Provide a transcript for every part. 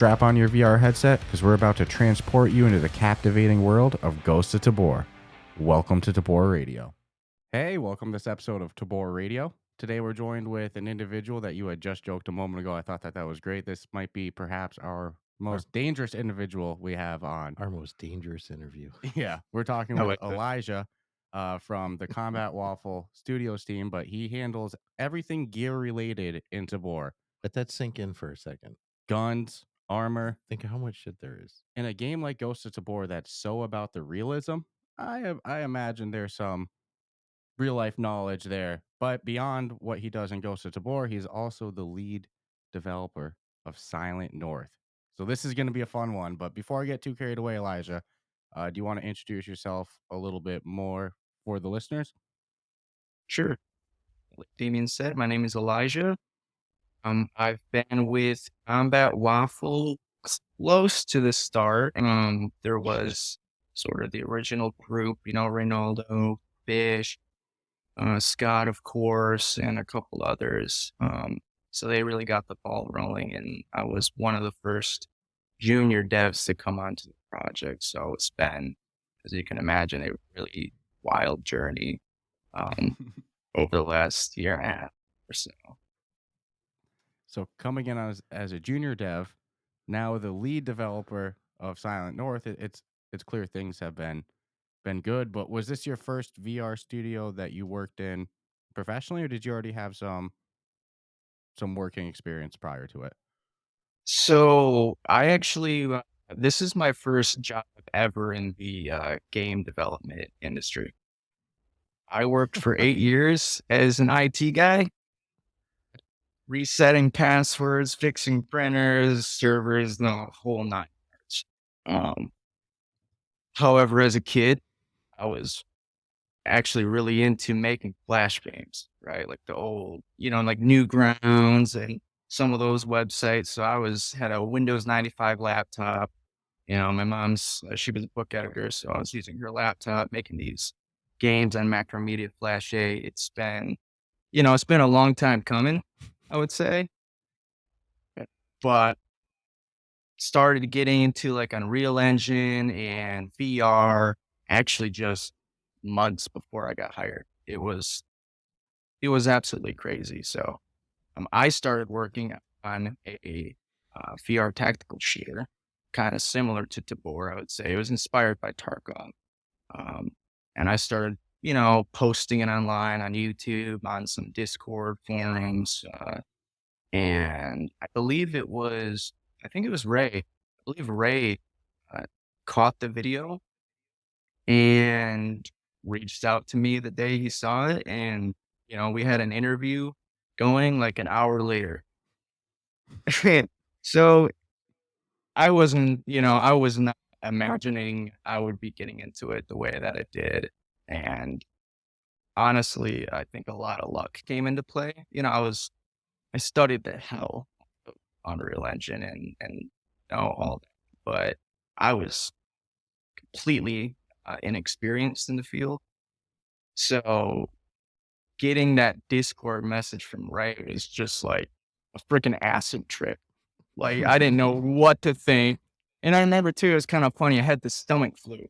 Strap on your VR headset because we're about to transport you into the captivating world of Ghosts of Tabor. Welcome to Tabor Radio. Hey, welcome to this episode of Tabor Radio. Today we're joined with an individual that you had just joked a moment ago. I thought that was great. This might be perhaps our most dangerous individual we have on. Our most dangerous interview. Yeah, we're talking with Elijah from the Combat Waffle Studios team, but he handles everything gear related in Tabor. Let that sink in for a second. Guns, armor. Think of how much shit there is. In a game like Ghosts of Tabor that's so about the realism, I imagine there's some real life knowledge there. But beyond what he does in Ghosts of Tabor, he's also the lead developer of Silent North. So this is going to be a fun one. But before I get too carried away, Elijah, do you want to introduce yourself a little bit more for the listeners? Sure. Like Damien said, my name is Elijah. I've been with Combat Waffle close to the start. There was sort of the original group, Ronaldo, Fish, Scott, of course, and a couple others. So they really got the ball rolling, and I was one of the first junior devs to come onto the project. So it's been, as you can imagine, a really wild journey over the last year and a half or so. So coming in as a junior dev, now the lead developer of Silent North, it's clear things have been good. But was this your first VR studio that you worked in professionally, or did you already have some working experience prior to it? So I actually, this is my first job ever in the game development industry. I worked for 8 years as an IT guy, resetting passwords, fixing printers, servers, the whole nine yards. However, as a kid, I was actually really into making Flash games, right? Like the old, like Newgrounds and some of those websites. So I had a Windows 95 laptop. My mom's, she was a book editor, so I was using her laptop, making these games on Macromedia Flash 8. It's been a long time coming, I would say. But started getting into like Unreal Engine and VR actually just months before I got hired. It was absolutely crazy. So I started working on a VR tactical shooter, kind of similar to Tabor, I would say. It was inspired by Tarkov. And I started, posting it online on YouTube, on some Discord forums. And I think it was Ray. I believe Ray caught the video and reached out to me the day he saw it. And, we had an interview going like an hour later. So I was not imagining I would be getting into it the way that it did. And honestly, I think a lot of luck came into play. I studied the hell of Unreal Engine and all that, but I was completely inexperienced in the field. So getting that Discord message from Ray was just like a freaking acid trip. Like I didn't know what to think. And I remember too, it was kind of funny. I had the stomach flu,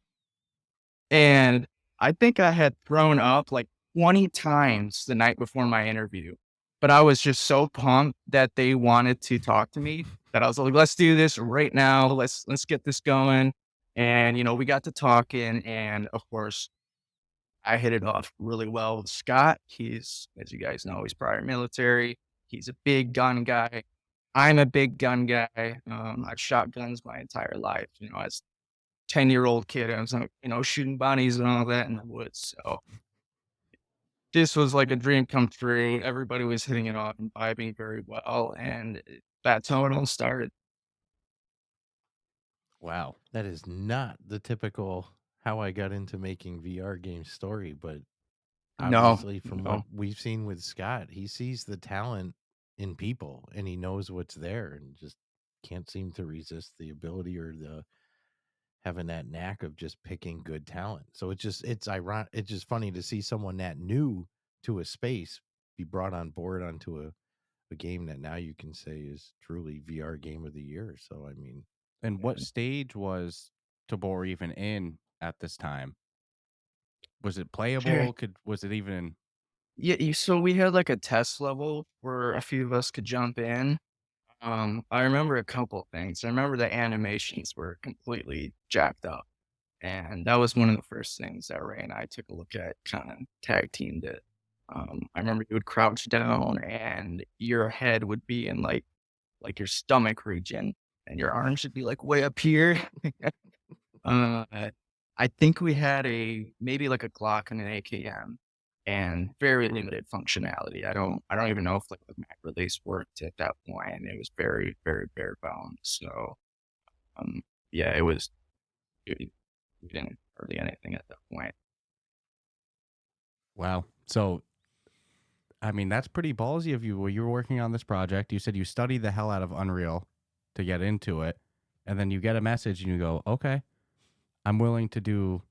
and I think I had thrown up like 20 times the night before my interview. But I was just so pumped that they wanted to talk to me that I was like, let's do this right now. Let's get this going. And, we got to talking, and of course I hit it off really well with Scott. He's, as you guys know, he's prior military. He's a big gun guy. I'm a big gun guy. I've shot guns my entire life. As 10-year-old kid, I was, shooting bunnies and all that in the woods. So this was like a dream come true. Everybody was hitting it off and vibing very well. And that's how it all started. Wow. That is not the typical how I got into making VR games story, but obviously from what we've seen with Scott, he sees the talent in people and he knows what's there and just can't seem to resist the ability or the having that knack of just picking good talent. So it's ironic. It's just funny to see someone that new to a space be brought on board onto a game that now you can say is truly VR game of the year. So I mean, And what stage was Tabor even in at this time? Was it Sure. playable? Was it even? Yeah, so we had like a test level where a few of us could jump in. I remember a couple things. I remember the animations were completely jacked up. And that was one of the first things that Ray and I took a look at, kind of tag teamed it. I remember you would crouch down and your head would be in like your stomach region and your arms should be like way up here. uh, I think we had maybe like a Glock and an AKM and very limited functionality. I don't even know if like the Mac release worked at that point. It was very, very bare bones. So yeah, we didn't hardly anything at that point. Wow. So, I mean, that's pretty ballsy of you. When you were working on this project, you said you studied the hell out of Unreal to get into it, and then you get a message and you go, "Okay, I'm willing to do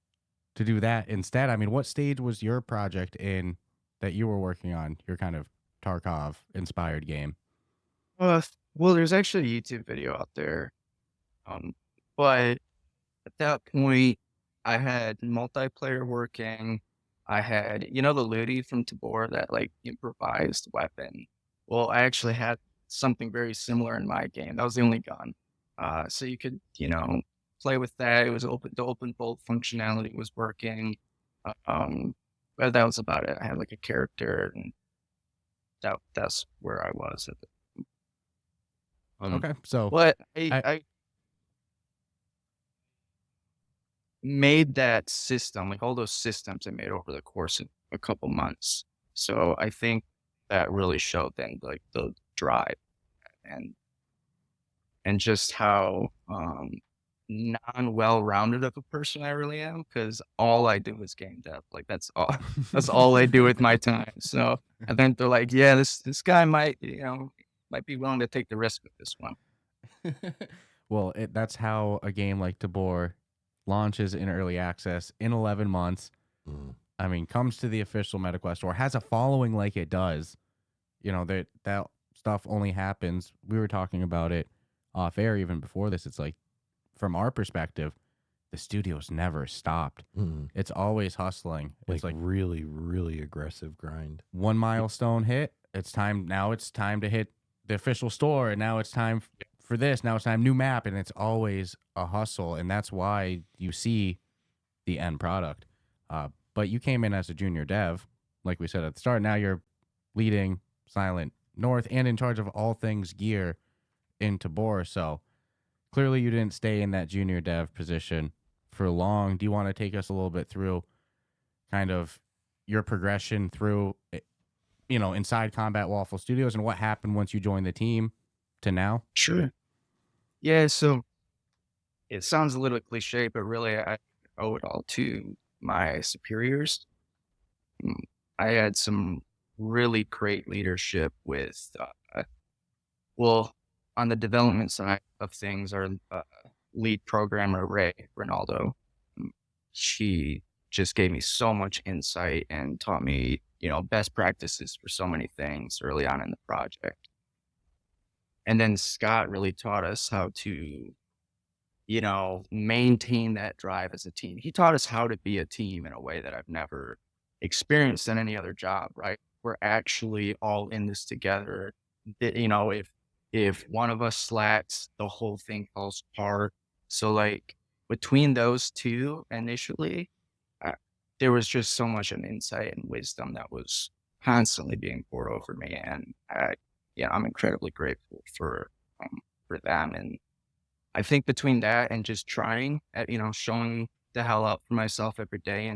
that instead." I mean, what stage was your project in that you were working on? Your kind of Tarkov inspired game. Well, there's actually a YouTube video out there. But at that point, I had multiplayer working. I had, the Ludi from Tabor, that like improvised weapon. Well, I actually had something very similar in my game. That was the only gun. So you could, play with that. It was the open bolt functionality was working. But that was about it. I had like a character, and that's where I was at the Okay, so but I I made that system, like all those systems I made over the course of a couple months. So I think that really showed then like the drive and just how non-well-rounded of a person I really am, because all I do is game dev. Like that's all I do with my time. So I think they're like, yeah, this guy might be willing to take the risk with this one. well, that's how a game like Tabor launches in early access in 11 months. I mean, comes to the official MetaQuest store, has a following like it does. That stuff only happens. We were talking about it off air even before this. It's like, from our perspective, the studio's never stopped. It's always hustling. It's like really, really aggressive grind. One milestone hit. It's time. Now it's time to hit the official store, and now it's time for this. Now it's time new map, and it's always a hustle, and that's why you see the end product. But you came in as a junior dev, like we said at the start. Now you're leading Silent North and in charge of all things gear in Tabor. So clearly you didn't stay in that junior dev position for long. Do you want to take us a little bit through kind of your progression through, inside Combat Waffle Studios and what happened once you joined the team to now? Sure. Yeah, so it sounds a little cliche, but really I owe it all to my superiors. I had some really great leadership with, on the development side of things, our lead programmer, Ray Ronaldo, she just gave me so much insight and taught me, best practices for so many things early on in the project. And then Scott really taught us how to, maintain that drive as a team. He taught us how to be a team in a way that I've never experienced in any other job, right? We're actually all in this together. If one of us slacks, the whole thing falls apart. So like between those two initially, uh, there was just so much an insight and wisdom that was constantly being poured over me. And I'm incredibly grateful for them. And I think between that and just trying at, showing the hell up for myself every day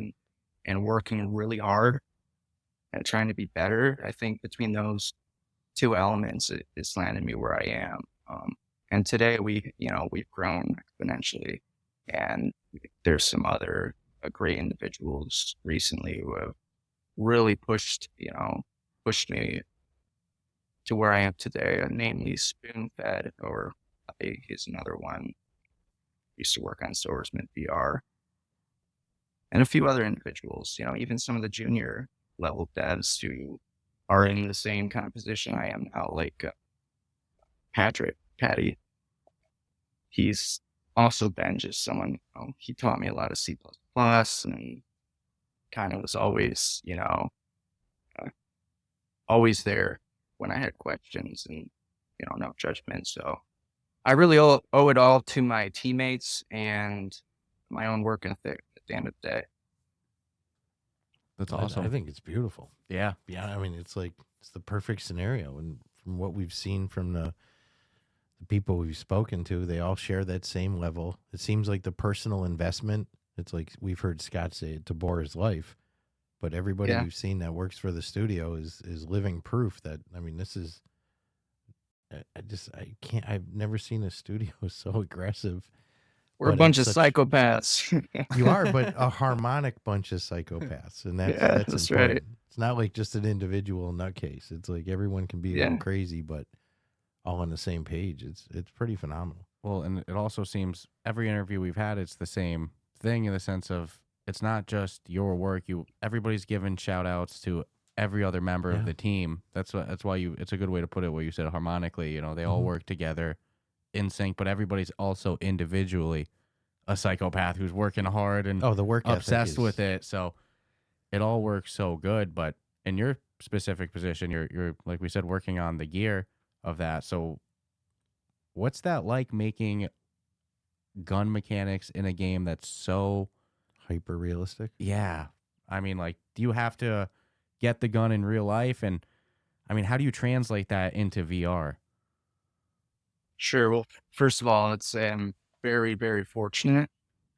and working really hard and trying to be better, I think between those two elements, it's landed me where I am. And today we've grown exponentially, and there's some other great individuals recently who have really pushed me to where I am today, namely Spoonfed, or he's another one. Used to work on Swordsman VR, and a few other individuals, even some of the junior level devs who are in the same kind of position I am now, like Patty. He's also been just someone, he taught me a lot of C++ and kind of was always, always there when I had questions and, no judgment. So I really owe it all to my teammates and my own work ethic at the end of the day. That's awesome. I think it's beautiful. Yeah. Yeah. I mean, it's the perfect scenario. And from what we've seen from the people we've spoken to, they all share that same level. It seems like the personal investment, it's like we've heard Scott say Tabor is life, but everybody we've seen that works for the studio is living proof that, I mean, this is, I've never seen a studio so aggressive. We're a bunch of psychopaths. You are, but a harmonic bunch of psychopaths. And that's important. Right. It's not like just an individual nutcase. It's like everyone can be a little crazy, but all on the same page. It's pretty phenomenal. Well, and it also seems every interview we've had, it's the same thing in the sense of it's not just your work. Everybody's giving shout outs to every other member of the team. That's why it's a good way to put it where you said harmonically, they all work together in sync, but everybody's also individually a psychopath who's working hard and the work obsessed with it. So it all works so good. But in your specific position, you're like we said, working on the gear of that. So what's that like making gun mechanics in a game that's so hyper realistic? Yeah. I mean, like, do you have to get the gun in real life? And I mean, how do you translate that into VR? Sure. Well, first of all, I'd say I'm very, very fortunate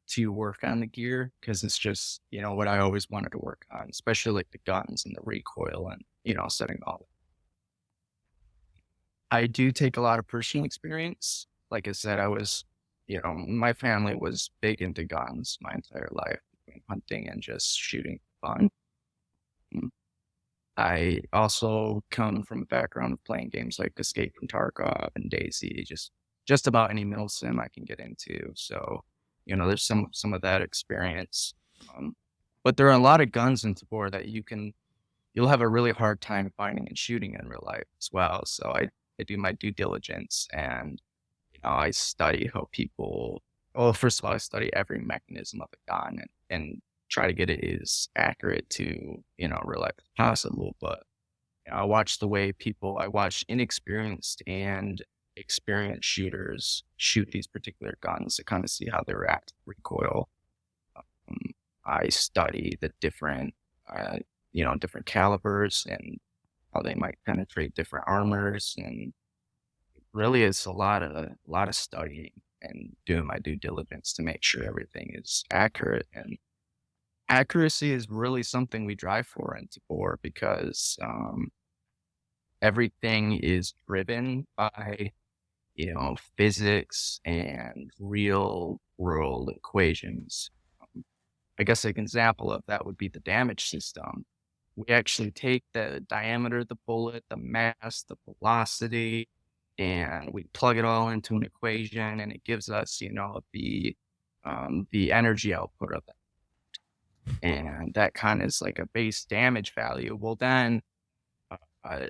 to work on the gear because it's just, what I always wanted to work on, especially like the guns and the recoil and, setting all that. I do take a lot of personal experience. Like I said, I was, my family was big into guns my entire life, hunting and just shooting fun. I also come from a background of playing games like Escape from Tarkov and DayZ, just about any middle sim I can get into. So, there's some of that experience. But there are a lot of guns in Tabor that you'll have a really hard time finding and shooting in real life as well. So I do my due diligence and, I study how people, well, first of all, I study every mechanism of a gun and try to get it as accurate to, real life as possible. But I watch inexperienced and experienced shooters shoot these particular guns to kind of see how they react to recoil. I study the different, different calibers and how they might penetrate different armors. And really it's a lot of studying and doing my due diligence to make sure everything is accurate. And accuracy is really something we drive for in Tabor because everything is driven by, physics and real world equations. I guess an example of that would be the damage system. We actually take the diameter of the bullet, the mass, the velocity, and we plug it all into an equation, and it gives us, the energy output of that. And that kind of is like a base damage value. Well, then I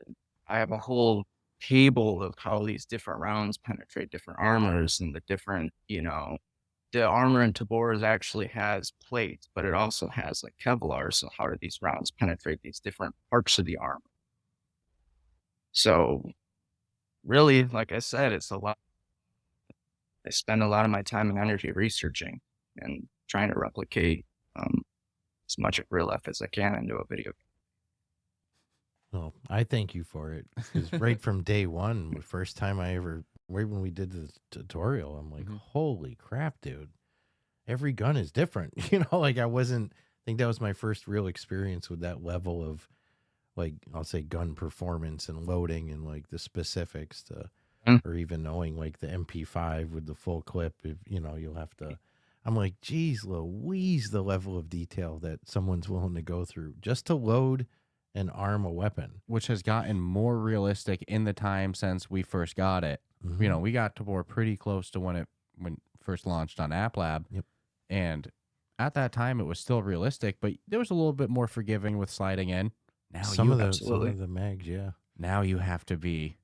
have a whole table of how these different rounds penetrate different armors and the different, the armor in Tabor actually has plates, but it also has like Kevlar. So how do these rounds penetrate these different parts of the armor? So really, like I said, it's a lot. I spend a lot of my time and energy researching and trying to replicate as much of real life as I can into a video game. Well, I thank you for it. Because right from day one, the first time right when we did the tutorial, I'm like, holy crap, dude. Every gun is different. I think that was my first real experience with that level of, like, I'll say gun performance and loading and like the specifics or even knowing like the MP5 with the full clip. If you'll have to, I'm like, geez, Louise, the level of detail that someone's willing to go through just to load and arm a weapon, which has gotten more realistic in the time since we first got it. We got Tabor pretty close to when it first launched on App Lab. Yep. And at that time it was still realistic, but there was a little bit more forgiving with sliding in. Now some you of the mags, yeah. now you have to be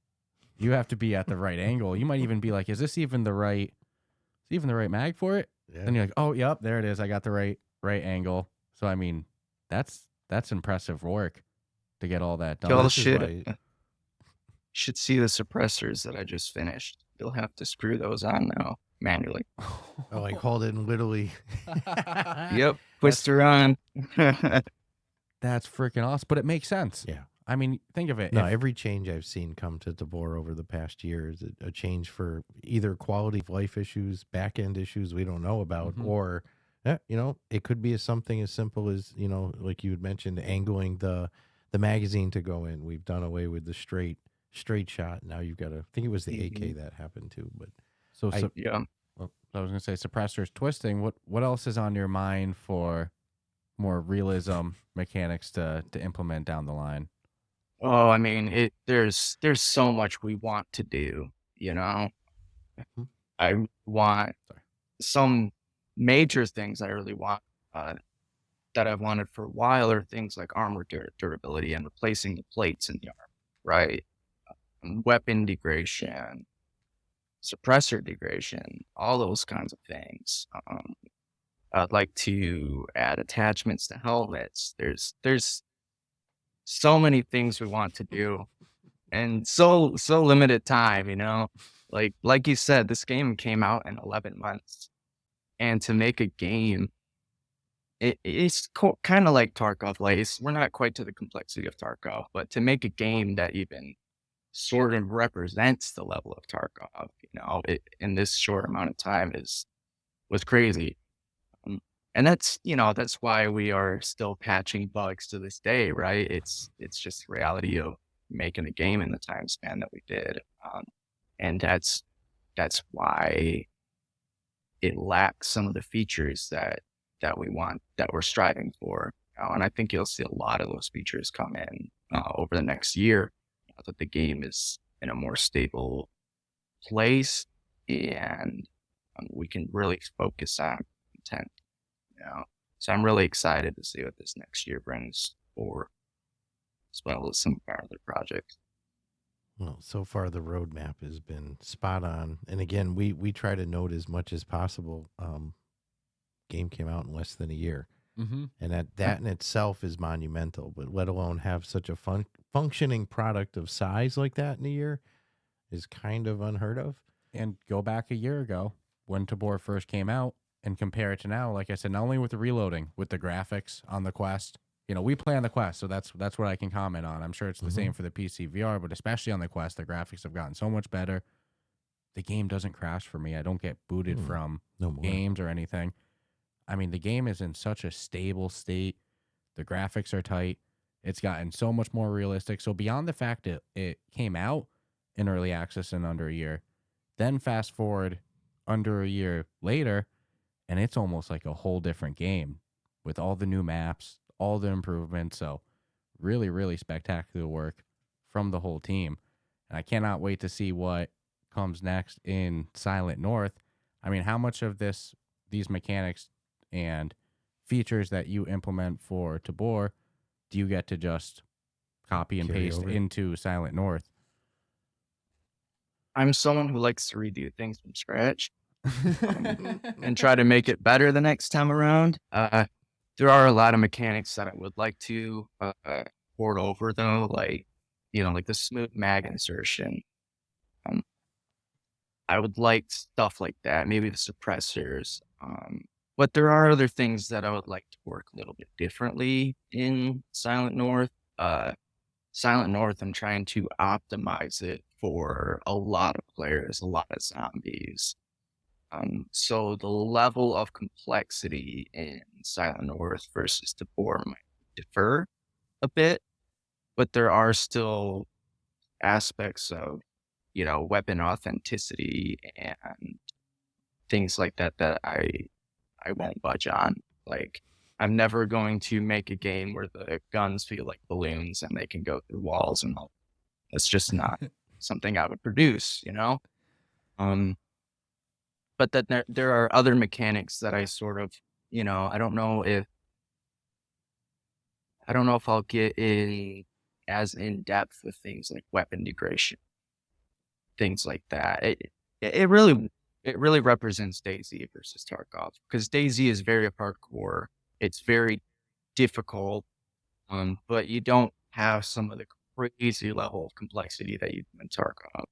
at the right angle. You might even be like, is this even the right mag for it? Yeah. And you're like, oh, yep, there it is. I got the right angle. So I mean, that's impressive work to get all that done. Y'all this is why should see the suppressors that I just finished. You'll have to screw those on now manually. Oh, like hold it and literally. Yep, twist her on. That's freaking awesome. But it makes sense. Yeah. I mean, think of it. No, every change I've seen come to Tabor over the past year is a change for either quality of life issues, back end issues we don't know about, or you know, it could be something as simple as, you know, like you had mentioned, angling the magazine to go in. We've done away with the straight shot. Now you've got I think it was the AK that happened to, but yeah. Well, I was gonna say suppressors twisting. What else is on your mind for more realism mechanics to implement down the line? Oh, I mean, there's so much we want to do, you know. I want some major things I really want that I've wanted for a while are things like armor durability and replacing the plates in the armor, right? Weapon degradation, suppressor degradation, all those kinds of things. I'd like to add attachments to helmets. There's so many things we want to do, and so limited time. You know, like you said, this game came out in 11 months, and to make a game, it's kind of like Tarkov. Like we're not quite to the complexity of Tarkov, but to make a game that even sort of represents the level of Tarkov, you know, in this short amount of time was crazy. And that's, you know, that's why we are still patching bugs to this day, right? It's just the reality of making a game in the time span that we did. And that's why it lacks some of the features that we want, that we're striving for. And I think you'll see a lot of those features come in over the next year, that the game is in a more stable place and we can really focus on content. You know? So I'm really excited to see what this next year brings forward, as well as some of our other projects. Well, so far the roadmap has been spot on, and again, we try to note as much as possible. Game came out in less than a year, and that in itself is monumental. But let alone have such a functioning product of size like that in a year is kind of unheard of. And go back a year ago when Tabor first came out and compare it to now. Like I said, not only with the reloading, with the graphics on the Quest. You know, we play on the Quest, so that's what I can comment on. I'm sure it's the same for the PC VR, but especially on the Quest, the graphics have gotten so much better. The game doesn't crash for me. I don't get booted from games or anything. I mean, the game is in such a stable state. The graphics are tight. It's gotten so much more realistic. So beyond the fact that it came out in early access in under a year, then fast forward under a year later, and it's almost like a whole different game with all the new maps, all the improvements. So really, really spectacular work from the whole team. And I cannot wait to see what comes next in Silent North. I mean, how much of these mechanics and features that you implement for Tabor do you get to just copy and paste into Silent North? I'm someone who likes to redo things from scratch and try to make it better the next time around. There are a lot of mechanics that I would like to port over, though, like, you know, like the smooth mag insertion. I would like stuff like that, maybe the suppressors. But there are other things that I would like to work a little bit differently in Silent North. Silent North, I'm trying to optimize it for a lot of players, a lot of zombies. So the level of complexity in Silent North versus Tabor might differ a bit, but there are still aspects of, you know, weapon authenticity and things like that that I won't budge on. Like, I'm never going to make a game where the guns feel like balloons and they can go through walls and all. That's just not something I would produce, you know? But that there are other mechanics that I sort of, you know, I don't know if I don't know if I'll get as in depth with things like weapon degradation, things like that. It really represents DayZ versus Tarkov, because DayZ is very hardcore. It's very difficult, but you don't have some of the crazy level of complexity that you do in Tarkov.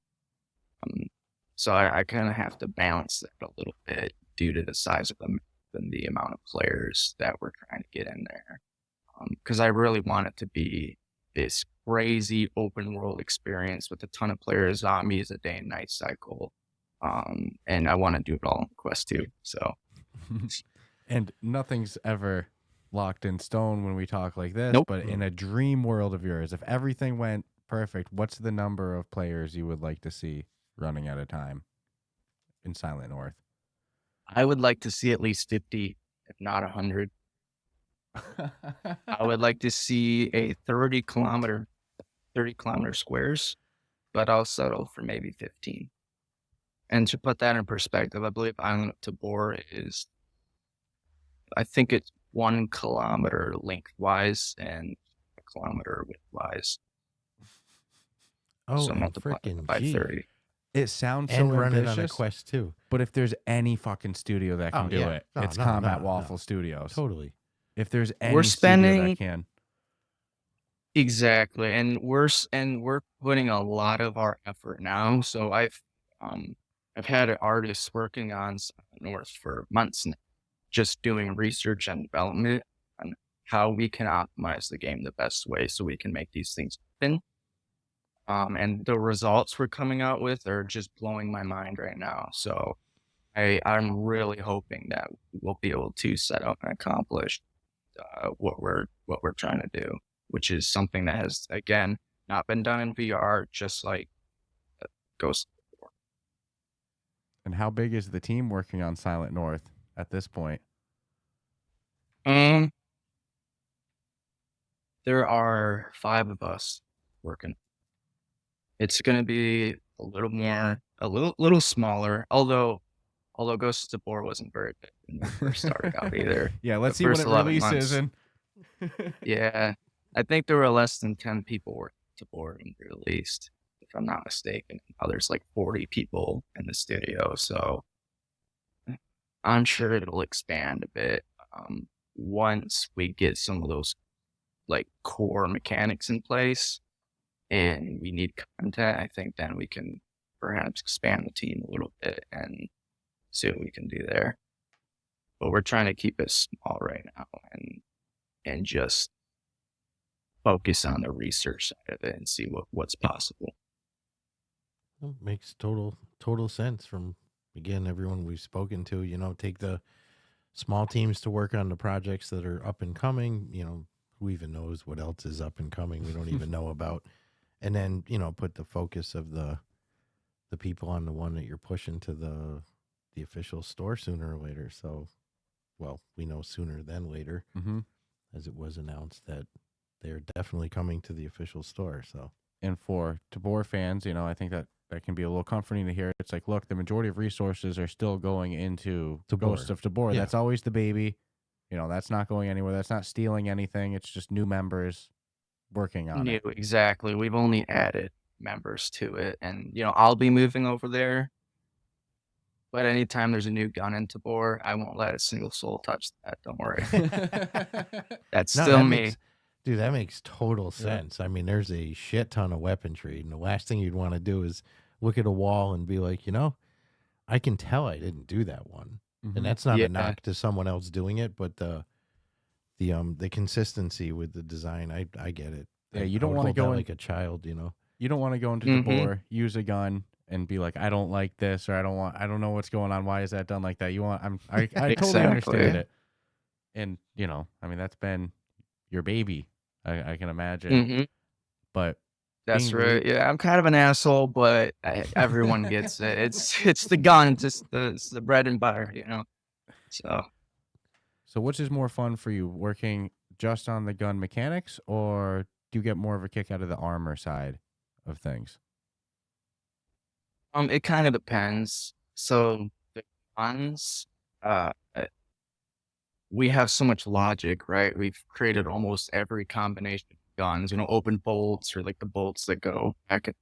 So I kind of have to balance that a little bit due to the size of the map and the amount of players that we're trying to get in there. Because I really want it to be this crazy open world experience with a ton of players, zombies, a day and night cycle. And I want to do it all in Quest 2. So, And nothing's ever locked in stone when we talk like this, Nope. but in a dream world of yours, if everything went perfect, what's the number of players you would like to see running at a time in Silent North? I would like to see at least 50, if not 100. I would like to see a 30 kilometer squares, but I'll settle for maybe 15. And to put that in perspective, I believe Island of Tabor is, I think it's 1 kilometer lengthwise and a kilometer widthwise. Oh, So multiply freaking by 30. It sounds And so run it on a ambitious, Quest 2. but if there's any fucking studio that can do it, it's Combat Waffle Studios. Totally. If there's any We're studio spending that can. exactly, and we're putting a lot of our effort now. So I've had artists working on Silent North for months now, just doing research and development on how we can optimize the game the best way so we can make these things happen. And the results we're coming out with are just blowing my mind right now. So I'm really hoping that we'll be able to set out and accomplish what we're trying to do, which is something that has, again, not been done in VR, just like Ghosts of Tabor. And how big is the team working on Silent North at this point? There are 5 of us working. It's going to be a little smaller, although Ghosts of Tabor wasn't very big when we first started out either. Yeah, let's The see when first it 11 releases. months. Yeah, I think there were less than 10 people working at Tabor when we released, if I'm not mistaken. Now there's like 40 people in the studio, so I'm sure it'll expand a bit once we get some of those like core mechanics in place and we need content. I think then we can perhaps expand the team a little bit and see what we can do there. But we're trying to keep it small right now and just focus on the research side of it and see what's possible. Well, makes total sense from, again, everyone we've spoken to. Take the small teams to work on the projects that are up and coming. Who even knows what else is up and coming we don't even know about. And then, put the focus of the people on the one that you're pushing to the official store sooner or later. So, well, we know sooner than later, as it was announced that they're definitely coming to the official store. So, and for Tabor fans, I think that can be a little comforting to hear. It's like, look, the majority of resources are still going into Ghosts of Tabor. Yeah. That's always the baby. That's not going anywhere. That's not stealing anything. It's just new members working on it. Exactly. We've only added members to it. And, I'll be moving over there. But anytime there's a new gun in Tabor, I won't let a single soul touch that. Don't worry. That's still me. Dude, that makes total sense. Yeah. I mean, there's a shit ton of weaponry, and the last thing you'd want to do is look at a wall and be like, I can tell I didn't do that one. And that's not a knock to someone else doing it, but the consistency with the design, I get it. Yeah, you don't want to go like a child, You don't want to go into Tabor, use a gun, and be like, I don't like this, or I don't know what's going on. Why is that done like that? I totally understand it. And that's been your baby. I can imagine. But that's right. Yeah, I'm kind of an asshole, but everyone gets it. It's the gun, it's the bread and butter, So which is more fun for you, working just on the gun mechanics, or do you get more of a kick out of the armor side of things? It kind of depends. So the guns, we have so much logic, right? We've created almost every combination of guns, open bolts or like the bolts that go back.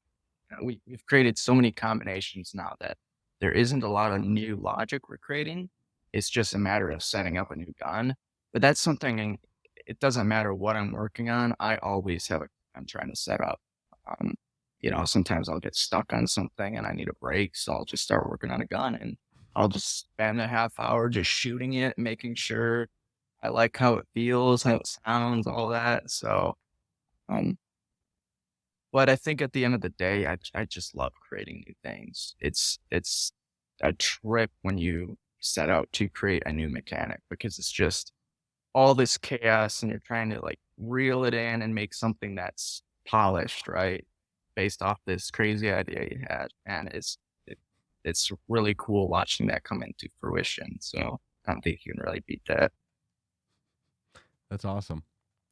We've created so many combinations now that there isn't a lot of new logic we're creating. It's just a matter of setting up a new gun. But that's something, it doesn't matter what I'm working on. I always have I'm trying to set up. Um, sometimes I'll get stuck on something and I need a break. So I'll just start working on a gun and I'll just spend a half hour just shooting it, making sure I like how it feels, how it sounds, all that. So, um, but I think at the end of the day, I just love creating new things. It's a trip when you set out to create a new mechanic because it's just all this chaos and you're trying to like reel it in and make something that's polished, right? Based off this crazy idea you had. And it's really cool watching that come into fruition. So I don't think you can really beat that. That's awesome.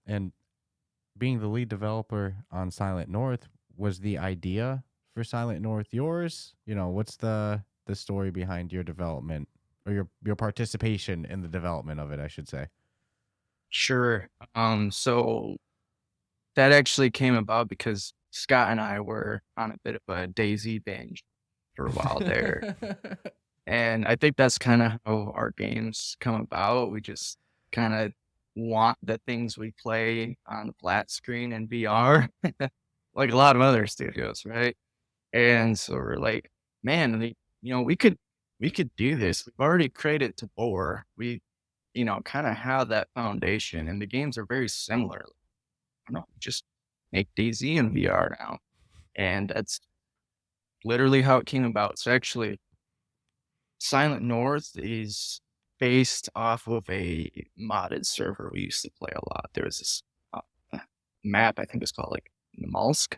And being the lead developer on Silent North, was the idea for Silent North yours? What's the story behind your development or your participation in the development of it, I should say? Sure. So that actually came about because Scott and I were on a bit of a Daisy binge for a while there. And I think that's kind of how our games come about. We just kind of want the things we play on the flat screen and VR, like a lot of other studios, right? And so we're like, man, we could do this. We've already created Tabor. We, kind of have that foundation, and the games are very similar. Just make DayZ in VR now, and that's literally how it came about. So actually, Silent North is based off of a modded server we used to play a lot. There was this map, I think it's called like Namalsk.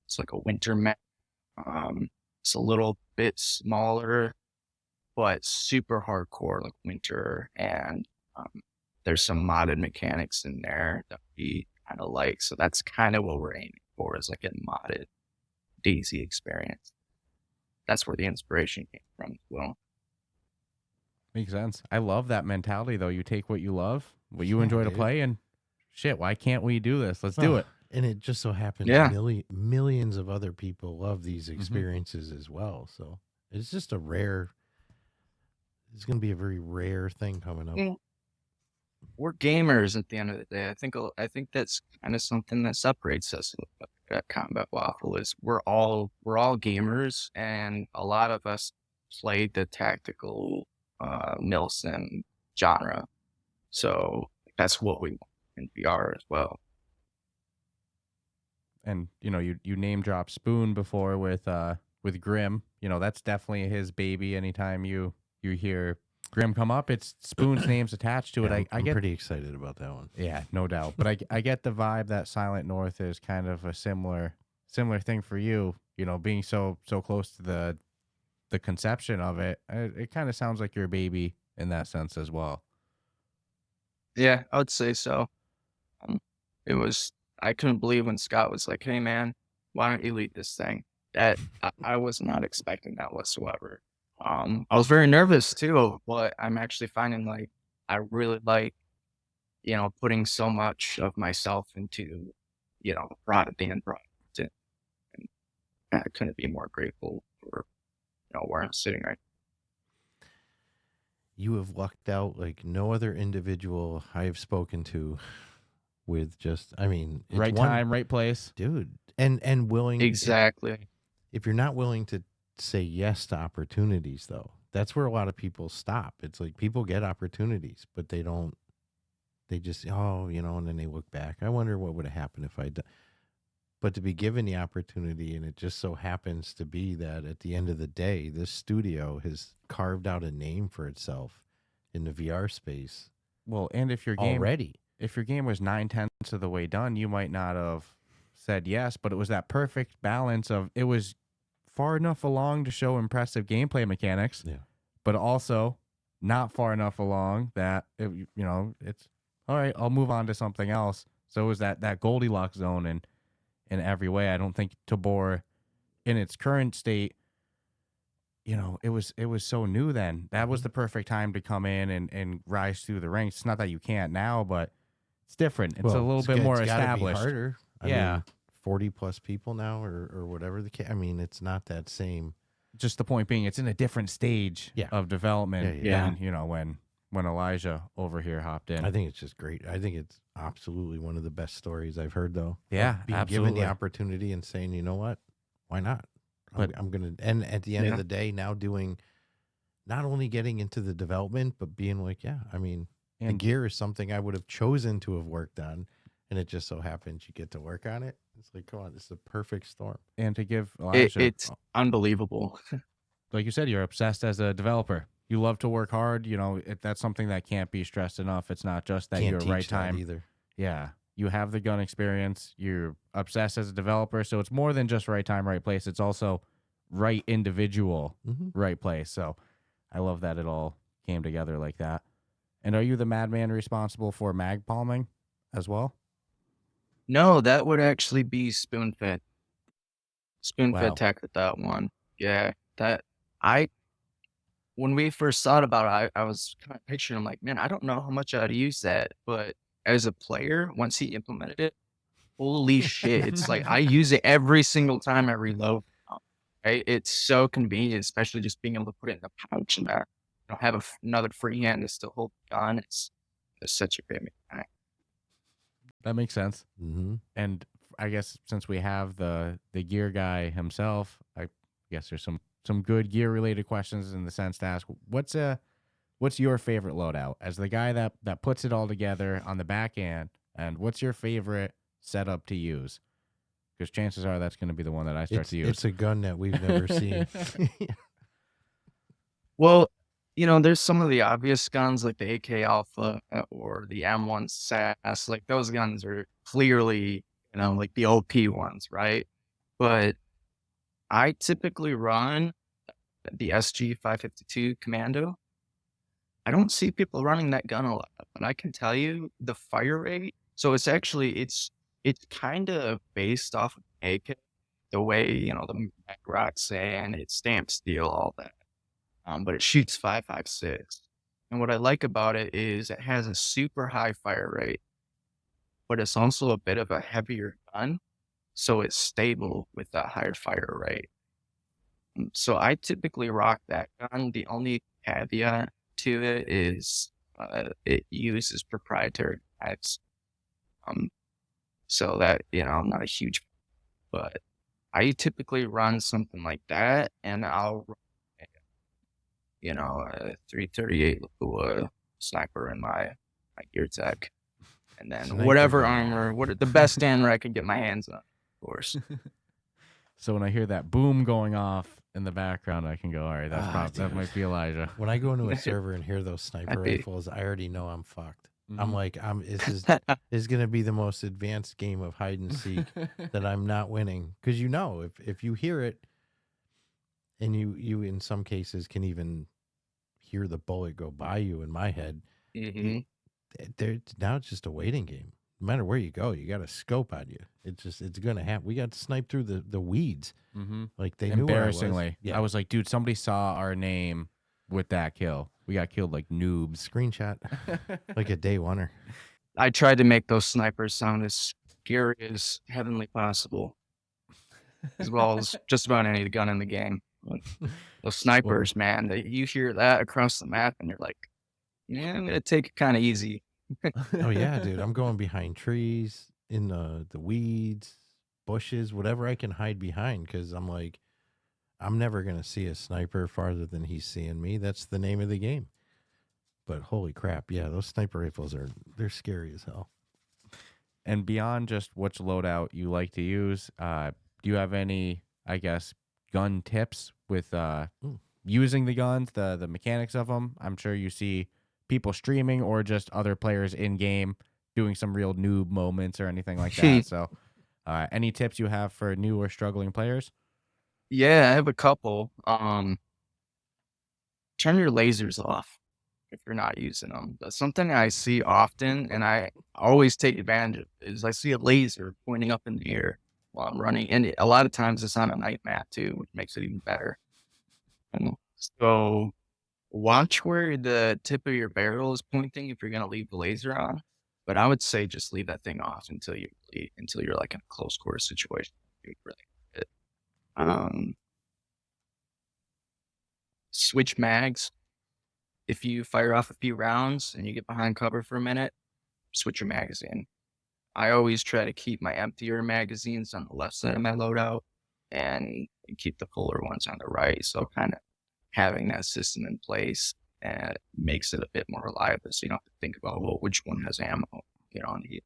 It's like a winter map. It's a little bit smaller, but super hardcore, like winter. And there's some modded mechanics in there that we kind of like. So that's kind of what we're aiming for, is like a modded DayZ experience. That's where the inspiration came from as well. Makes sense. I love that mentality, though. You take what you love, what you enjoy to play, and shit, why can't we do this? Let's do it. And it just so happens millions of other people love these experiences as well. So it's just it's going to be a very rare thing coming up. We're gamers at the end of the day. I think that's kind of something that separates us at Combat Waffle is we're all gamers, and a lot of us played the tactical Milsim genre. So that's what we want in VR as well. And you name drop Spoon before with Grim. That's definitely his baby. Anytime you hear Grim come up, it's Spoon's name's attached to it. Yeah, I'm get pretty excited about that one. Yeah, no doubt. But I get the vibe that Silent North is kind of a similar thing for you. Being so close to the conception of it. It kind of sounds like your baby in that sense as well. Yeah, I would say so. I couldn't believe when Scott was like, "Hey man, why don't you lead this thing?" That I was not expecting that whatsoever. I was very nervous too, but I'm actually finding like I really like, putting so much of myself into, the end product. And I couldn't be more grateful for, where I'm sitting right now. You have lucked out like no other individual I have spoken to with just, right time, right place. Dude. And willing. Exactly. If you're not willing to say yes to opportunities, though, that's where a lot of people stop. It's like people get opportunities, but they just, and then they look back. I wonder what would have happened if I'd done. But to be given the opportunity, and it just so happens to be that at the end of the day, this studio has carved out a name for itself in the VR space. Well, and if your game was 9/10 of the way done, you might not have said yes, but it was that perfect balance of it was far enough along to show impressive gameplay mechanics, but also not far enough along that it's all right. I'll move on to something else. So it was that Goldilocks zone in every way. I don't think Tabor, in its current state, it was so new then. That was Mhm. the perfect time to come in and rise through the ranks. It's not that you can't now, but it's different. It's a Well, little bit more it's got to be established. harder. I Yeah. mean, 40 plus people now, or whatever the case. I mean, it's not that same. Just the point being, it's in a different stage Yeah. of development Yeah. than, when Elijah over here hopped in. I think it's just great. I think it's absolutely one of the best stories I've heard, though. Yeah, being given absolutely. the opportunity and saying, you know what, why not? But- I'm gonna. And at the end of the day, now doing, not only getting into the development, but being like, yeah, I mean, the And- gear is something I would have chosen to have worked on, and it just so happens you get to work on it. It's like, come on, this is a perfect storm. And to give Elijah, It's unbelievable. like you said, you're obsessed as a developer. You love to work hard. That's something that can't be stressed enough. It's not just that Can't you're teach right time that either. Yeah, you have the gun experience. You're obsessed as a developer, so it's more than just right time, right place. It's also right individual, Mhm. right place. So I love that it all came together like that. And are you the madman responsible for mag palming as well? No, that would actually be Spoonfed. Spoonfed Wow. tackled that one. Yeah, when we first thought about it, I was kind of picturing, I'm like, man, I don't know how much I'd use that. But as a player, once he implemented it, holy shit. It's like I use it every single time I reload. Right? It's so convenient, especially just being able to put it in the pouch and have another free hand to still hold the gun. It's such a great mechanic. That makes sense. Mm-hmm. And I guess since we have the gear guy himself, I guess there's some good gear related questions in the sense to ask what's your favorite loadout as the guy that puts it all together on the back end, and what's your favorite setup to use? Because chances are that's going to be the one that I start to use. It's a gun that we've never seen. Well, there's some of the obvious guns like the AK Alpha or the M1 SAS. Like those guns are clearly, like the OP ones, right? But I typically run the SG 552 Commando. I don't see people running that gun a lot, but I can tell you the fire rate. So it's kind of based off of AK, the way, the mag rocks and it stamp steel, all that. But it shoots 5.56. And what I like about it is it has a super high fire rate, but it's also a bit of a heavier gun. So it's stable with that higher fire rate. So I typically rock that gun. The only caveat to it is it uses proprietary knives. So that, I'm not a huge, but I typically run something like that, and I'll run, a 338 sniper in my gear tech, and then Sniper whatever gun. armor, the best armor I can get my hands on, of course. So when I hear that boom going off in the background, I can go, all right, that dude. might be Elijah. When I go into a server and hear those sniper rifles, I already know I'm fucked. I'm like, this is gonna be the most advanced game of hide and seek that I'm not winning. Because if you hear it, and you in some cases can even hear the bullet go by you. In my head, now it's just a waiting game. No matter where you go, you got a scope on you. It's gonna happen. We got sniped through the weeds. Like they knew where I was. Embarrassingly, Yeah. I was like, dude, somebody saw our name with that kill. We got killed like noobs. Screenshot like a day oneer. I tried to make those snipers sound as scary as heavenly possible, as well as just about any gun in the game. But those snipers, man, you hear that across the map, and you're like, yeah, I'm gonna take it kind of easy. Oh yeah, dude, I'm going behind trees, in the weeds, bushes, whatever I can hide behind, because I'm like, I'm never gonna see a sniper farther than he's seeing me. That's the name of the game. But holy crap, yeah, those sniper rifles they're scary as hell. And beyond just which loadout you like to use, do you have any, I guess, gun tips with using the guns, the mechanics of them? I'm sure you see people streaming or just other players in game doing some real noob moments or anything like that. So any tips you have for new or struggling players? Yeah, I have a couple. Turn your lasers off if you're not using them. That's something I see often, and I always take advantage of, is I see a laser pointing up in the air while I'm running. And a lot of times it's on a night map too, which makes it even better. So watch where the tip of your barrel is pointing if you're gonna leave the laser on. But I would say just leave that thing off until you're like in a close quarter situation. You'd really it. Um, Switch mags. If you fire off a few rounds and you get behind cover for a minute, switch your magazine. I always try to keep my emptier magazines on the left side of my loadout and keep the fuller ones on the right. So kind of having that system in place makes it a bit more reliable. So you don't have to think about, well, which one has ammo, on the.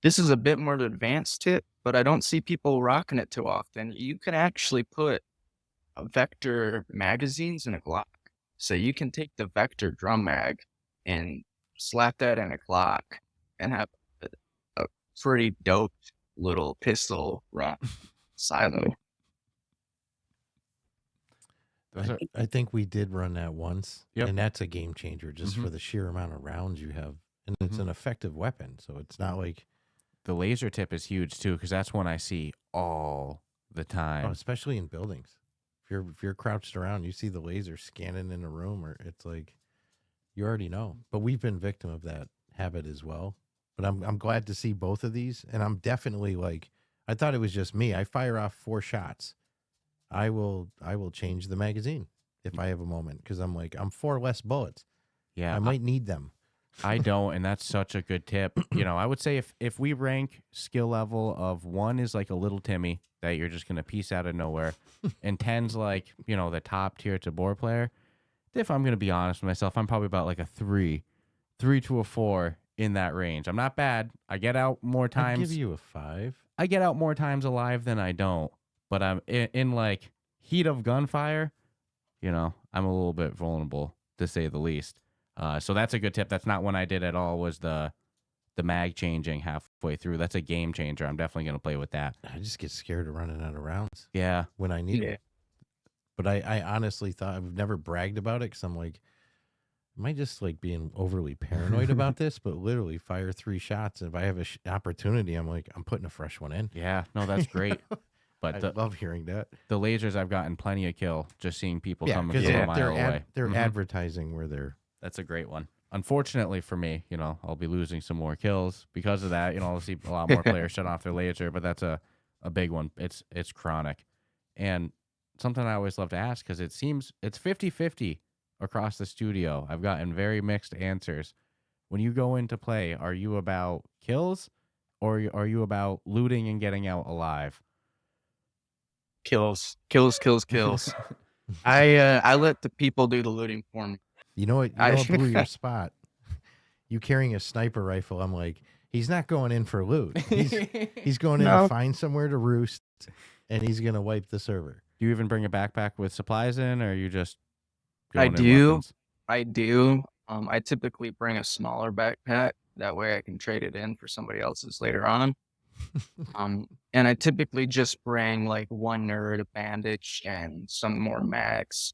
This is a bit more advanced tip, but I don't see people rocking it too often. You can actually put vector magazines in a Glock. So you can take the vector drum mag and slap that in a Glock and have a pretty dope little pistol round silo. I think we did run that once, Yep. and that's a game changer just for the sheer amount of rounds you have. And it's an effective weapon, so it's not like... The laser tip is huge, too, because that's one I see all the time. Oh, especially in buildings. If you're crouched around, you see the laser scanning in a room, or it's like, you already know. But we've been victim of that habit as well. But I'm glad to see both of these, and I'm definitely like, I thought it was just me. I fire off 4 shots. I will change the magazine if I have a moment, because I'm like, I'm 4 less bullets. Yeah, I might need them. I don't, and that's such a good tip. I would say if we rank skill level of 1 is like a little Timmy that you're just going to piece out of nowhere, and 10's like, the top tier Tabor player, if I'm going to be honest with myself, I'm probably about like a 3 to a 4 in that range. I'm not bad. I get out more times. I'd give you a 5. I get out more times alive than I don't, but I'm in like heat of gunfire, I'm a little bit vulnerable, to say the least. So that's a good tip. That's not one I did at all, was the mag changing halfway through. That's a game changer. I'm definitely going to play with that. I just get scared of running out of rounds. Yeah. When I need it. But I honestly thought, I've never bragged about it, because I'm like, am I just like being overly paranoid about this? But literally fire 3 shots. And if I have an opportunity, I'm like, I'm putting a fresh one in. Yeah. No, that's great. But I love hearing that. The lasers, I've gotten plenty of kill just seeing people come from a mile away. They're advertising where they're... That's a great one. Unfortunately for me, I'll be losing some more kills because of that. I'll see a lot more players shut off their laser, but that's a big one. It's chronic. And something I always love to ask, because it seems it's 50-50 across the studio. I've gotten very mixed answers. When you go into play, are you about kills, or are you about looting and getting out alive? Kills. I let the people do the looting for me. You know what? You blew your spot. You carrying a sniper rifle. I'm like, he's not going in for loot. He's going in to find somewhere to roost, and he's gonna wipe the server. Do you even bring a backpack with supplies in, or are you just? I do. I typically bring a smaller backpack. That way I can trade it in for somebody else's later on. And I typically just bring like 1 nerd, a bandage, and some more mags.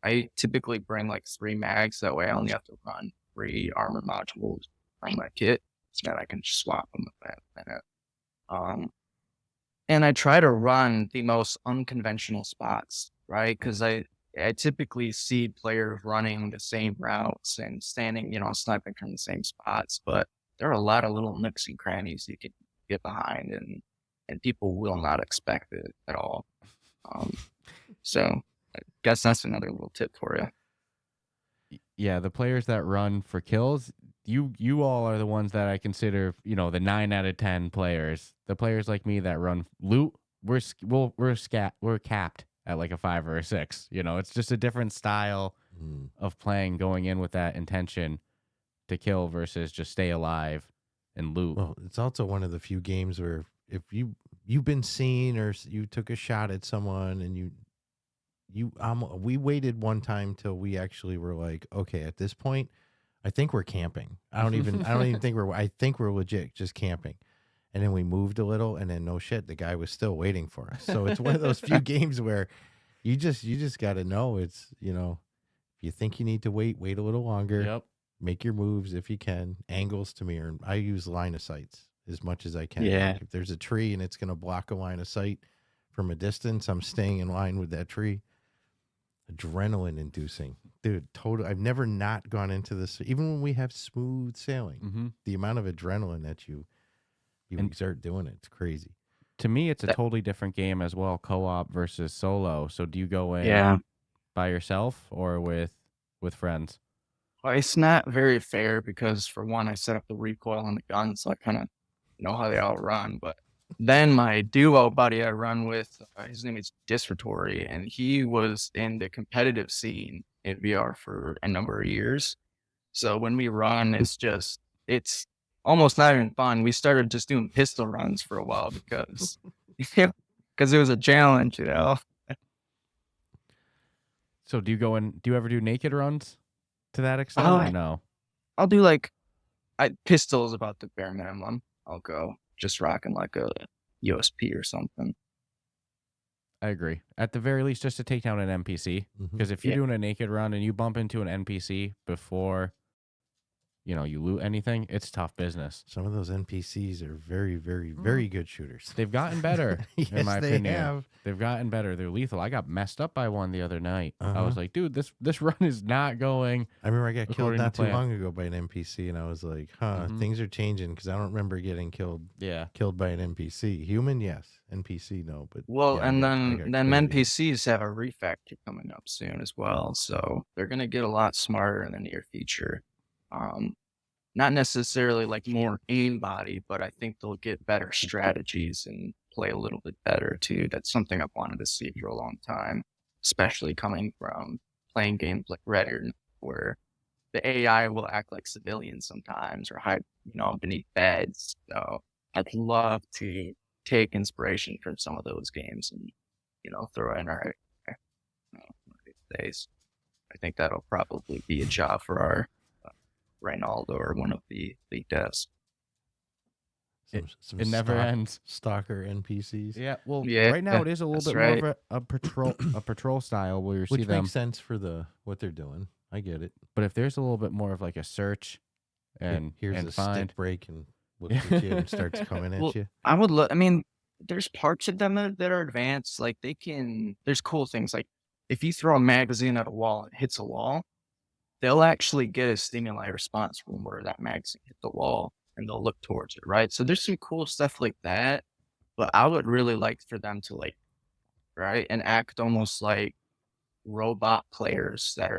I typically bring like 3 mags. That way I only have to run 3 armor modules from my kit, so that I can swap them with that. And I try to run the most unconventional spots, right? Because I typically see players running the same routes and standing, sniping from the same spots, but there are a lot of little nooks and crannies you can get behind, and people will not expect it at all. So I guess that's another little tip for you. Yeah, the players that run for kills, you all are the ones that I consider, the 9 out of 10 players. The players like me that run loot, we're capped at like a 5 or a 6. It's just a different style of playing, going in with that intention to kill versus just stay alive and loot. Well, it's also one of the few games where if you've been seen, or you took a shot at someone, and we waited one time till we actually were like, okay, at this point, I think we're camping. I don't even think I think we're legit just camping. And then we moved a little, and then no shit, the guy was still waiting for us. So it's one of those few games where you just got to know it's, if you think you need to wait a little longer. Yep. Make your moves if you can. Angles to me, I use line of sights as much as I can. Yeah. Like if there's a tree and it's going to block a line of sight from a distance. I'm staying in line with that tree. Adrenaline inducing, dude. Total. I've never not gone into this. Even when we have smooth sailing, the amount of adrenaline that you exert doing it, it's crazy. To me, it's a totally different game as well, co-op versus solo. So do you go in by yourself or with friends? Well, it's not very fair because, for one, I set up the recoil on the gun, so I kind of know how they all run. But then my duo buddy I run with, his name is Disratory, and he was in the competitive scene in VR for a number of years. So when we run, it's almost not even fun. We started just doing pistol runs for a while because it was a challenge, you know. So do you ever do naked runs to that extent or no? I'll do pistol is about the bare minimum. I'll go just rocking like a USP or something. I agree. At the very least, just to take down an NPC. Because if you're doing a naked run and you bump into an NPC before you loot anything, it's tough business. Some of those NPCs are very, very, very good shooters. They've gotten better, yes, in my opinion. Have. They've gotten better. They're lethal. I got messed up by one the other night. I was like, dude, this run is not going. I remember I got killed not too long ago by an NPC, and I was like, things are changing because I don't remember getting killed. Yeah, killed by an NPC. Human, yes. NPC, no. But and then NPCs have a refactor coming up soon as well, so they're gonna get a lot smarter in the near future. Not necessarily like more aim body, but I think they'll get better strategies and play a little bit better too. That's something I've wanted to see for a long time, especially coming from playing games like Red Dead, where the AI will act like civilians sometimes or hide, beneath beds. So I'd love to take inspiration from some of those games and, throw in our days. I think that'll probably be a job for our Reynaldo or one of the lead devs. Some it never ends. Stalker NPCs. Yeah, well, right now it is a little bit more of a patrol style where you see them. Which makes sense for what they're doing. I get it. But if there's a little bit more of like a search and here's a find stick break and looks at you and starts coming at you. I would look. I mean, there's parts of them that are advanced. Like there's cool things. Like if you throw a magazine at a wall and it hits a wall, they'll actually get a stimuli response from where that magazine hit the wall, and they'll look towards it, right? So there's some cool stuff like that, but I would really like for them to and act almost like robot players that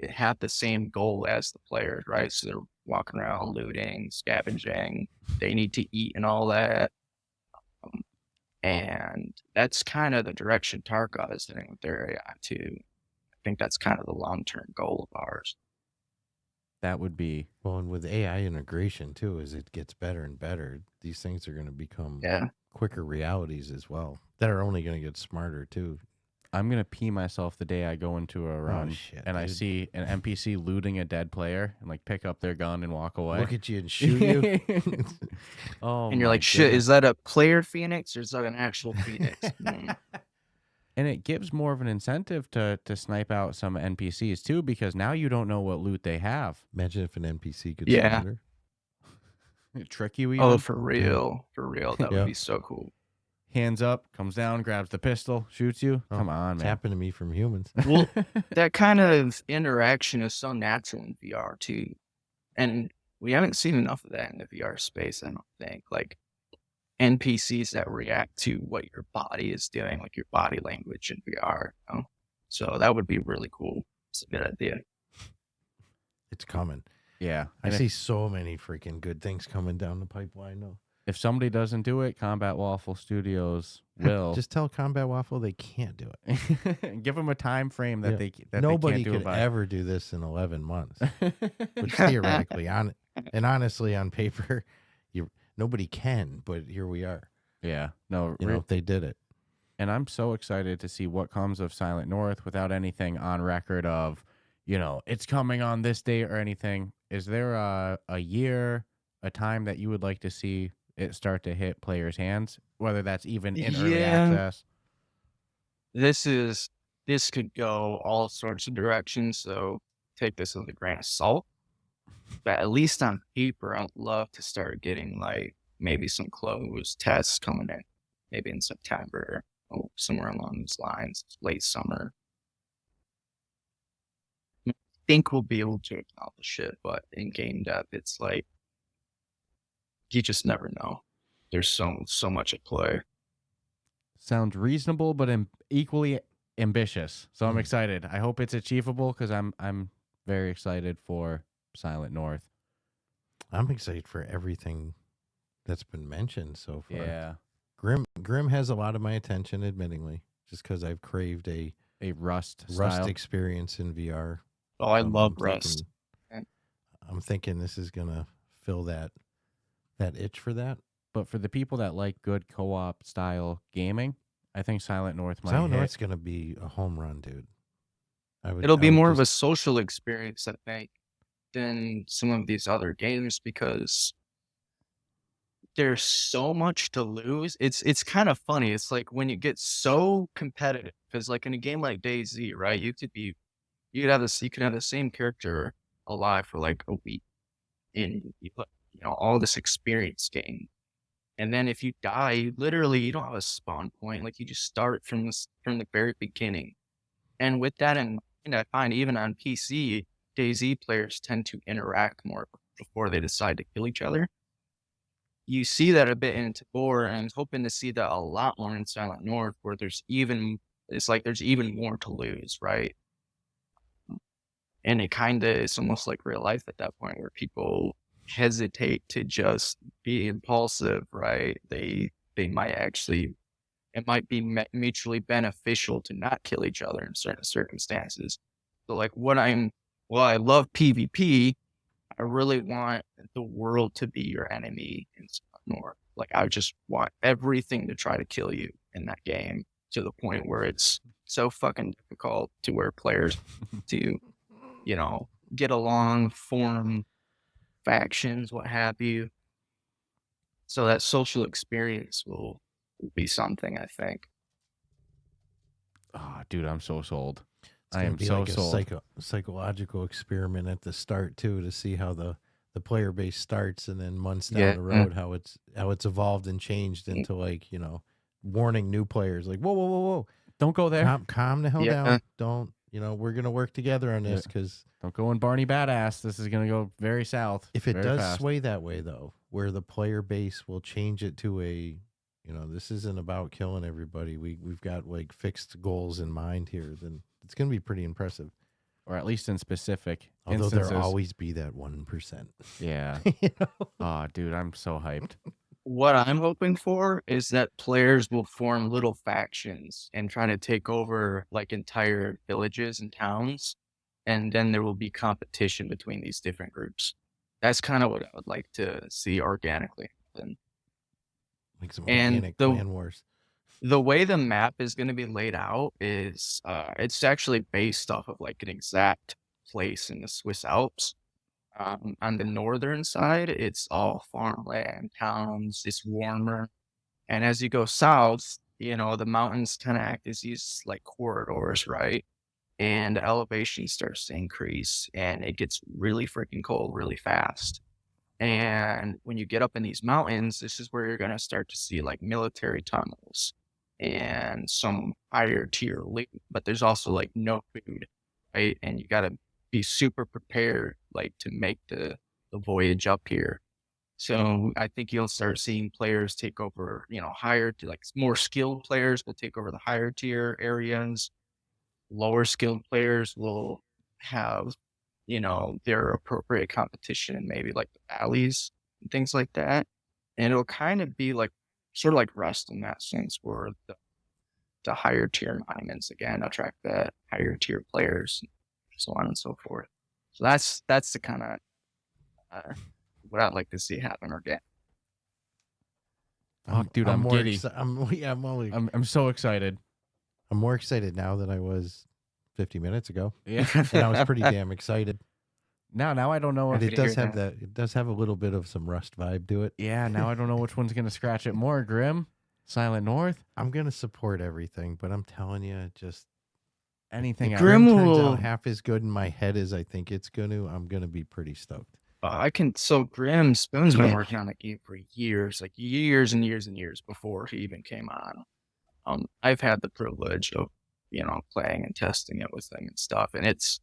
have the same goal as the players, right? So they're walking around looting, scavenging, they need to eat and all that. And that's kind of the direction Tarkov is heading with their AI too. I think that's kind of the long-term goal of ours. That would be well, and with AI integration too, as it gets better and better, these things are going to become quicker realities as well. That are only going to get smarter too. I'm going to pee myself the day I go into a run and I see an NPC looting a dead player and pick up their gun and walk away. Look at you and shoot you. And you're like, shit, is that a player Phoenix or is that an actual Phoenix? And it gives more of an incentive to snipe out some NPCs too, because now you don't know what loot they have. Imagine if an NPC could surrender. Trick you even. Oh, for real. For real. That would be so cool. Hands up, comes down, grabs the pistol, shoots you. Come on, man. It's happened to me from humans. Well, that kind of interaction is so natural in VR too. And we haven't seen enough of that in the VR space, I don't think. Like NPCs that react to what your body is doing, like your body language in VR. So that would be really cool. It's a good idea. It's coming. Yeah. I see so many freaking good things coming down the pipeline though. If somebody doesn't do it, Combat Waffle Studios will. Just tell Combat Waffle they can't do it. Give them a time frame that nobody they can't do could ever do this in 11 months. Which theoretically, honestly, on paper, nobody can. But here we are. Yeah, no, they did it. And I'm so excited to see what comes of Silent North without anything on record of, it's coming on this date or anything. Is there a year, a time that you would like to see it start to hit players' hands, whether that's even in early access? This could go all sorts of directions, so take this with a grain of salt. But at least on paper, I'd love to start getting maybe some closed tests coming in, maybe in September. somewhere along those lines, late summer. I think we'll be able to accomplish it, but in game dev, it's like you just never know. There's so much at play. Sounds reasonable, but equally ambitious. So I'm excited. I hope it's achievable because I'm very excited for Silent North. I'm excited for everything that's been mentioned so far. Yeah. Grim has a lot of my attention, admittingly, just because I've craved a Rust experience in VR. Oh, I love Rust. I'm thinking this is gonna fill that itch for that. But for the people that like good co-op style gaming, I think Silent North's gonna be a home run, dude. It'll be more of a social experience, I think, than some of these other games because there's so much to lose. It's kind of funny. It's like when you get so competitive, because like in a game like DayZ, right? You could have the same character alive for like a week, and you put all this experience gain. And then if you die, you don't have a spawn point. Like you just start from the very beginning. And with that in mind, I find even on PC, DayZ players tend to interact more before they decide to kill each other. You see that a bit in Tabor, and I'm hoping to see that a lot more in Silent North, where there's even more to lose, right? And it's almost like real life at that point, where people hesitate to just be impulsive, right? They might actually, it might be mutually beneficial to not kill each other in certain circumstances. So like I love PvP. I really want the world to be your enemy in Silent North. Like I just want everything to try to kill you in that game, to the point where it's so fucking difficult to where players to, get along, form factions, what have you. So that social experience will be something, I think. Oh, dude, I'm so sold. I am so sold. A psychological experiment at the start too, to see how the player base starts, and then months down the road how it's evolved and changed into like warning new players like whoa, don't go there, calm the hell down, don't we're gonna work together on this, because don't go in Barney Badass. This is gonna go very south. If it does sway that way though, where the player base will change it to a this isn't about killing everybody, we've got like fixed goals in mind here, then it's going to be pretty impressive. Or at least in specific instances. Although there'll always be that 1%. Yeah. Oh, dude, I'm so hyped. What I'm hoping for is that players will form little factions and try to take over like entire villages and towns. And then there will be competition between these different groups. That's kind of what I would like to see organically happen. Like some organic clan wars. The way the map is going to be laid out is it's actually based off of like an exact place in the Swiss Alps. On the northern side, it's all farmland, towns, it's warmer. And as you go south, the mountains kind of act as these like corridors, right? And the elevation starts to increase, and it gets really freaking cold really fast. And when you get up in these mountains, this is where you're going to start to see like military tunnels and some higher tier loot, but there's also like no food, right? And you got to be super prepared like to make the voyage up here. So I think you'll start seeing players take over, higher to like more skilled players will take over the higher tier areas. Lower skilled players will have, their appropriate competition in maybe like the valleys and things like that. And it'll kind of be like sort of like Rust in that sense, where the higher tier monuments again attract the higher tier players, so on and so forth. So that's the kind of what I'd like to see happen again. Dude, I'm giddy. I'm so excited. I'm more excited now than I was 50 minutes ago. Yeah, and I was pretty damn excited. Now I don't know if it does have that. It does have a little bit of some Rust vibe to it. Yeah, now I don't know which one's gonna scratch it more. Grim, Silent North. I'm gonna support everything, but I'm telling you, just anything. If Grim turns out half as good in my head as I think it's gonna, I'm gonna be pretty stoked. Grim Spoon's been working on that game for years, like years and years and years before he even came on. I've had the privilege of, playing and testing it with them and stuff, and it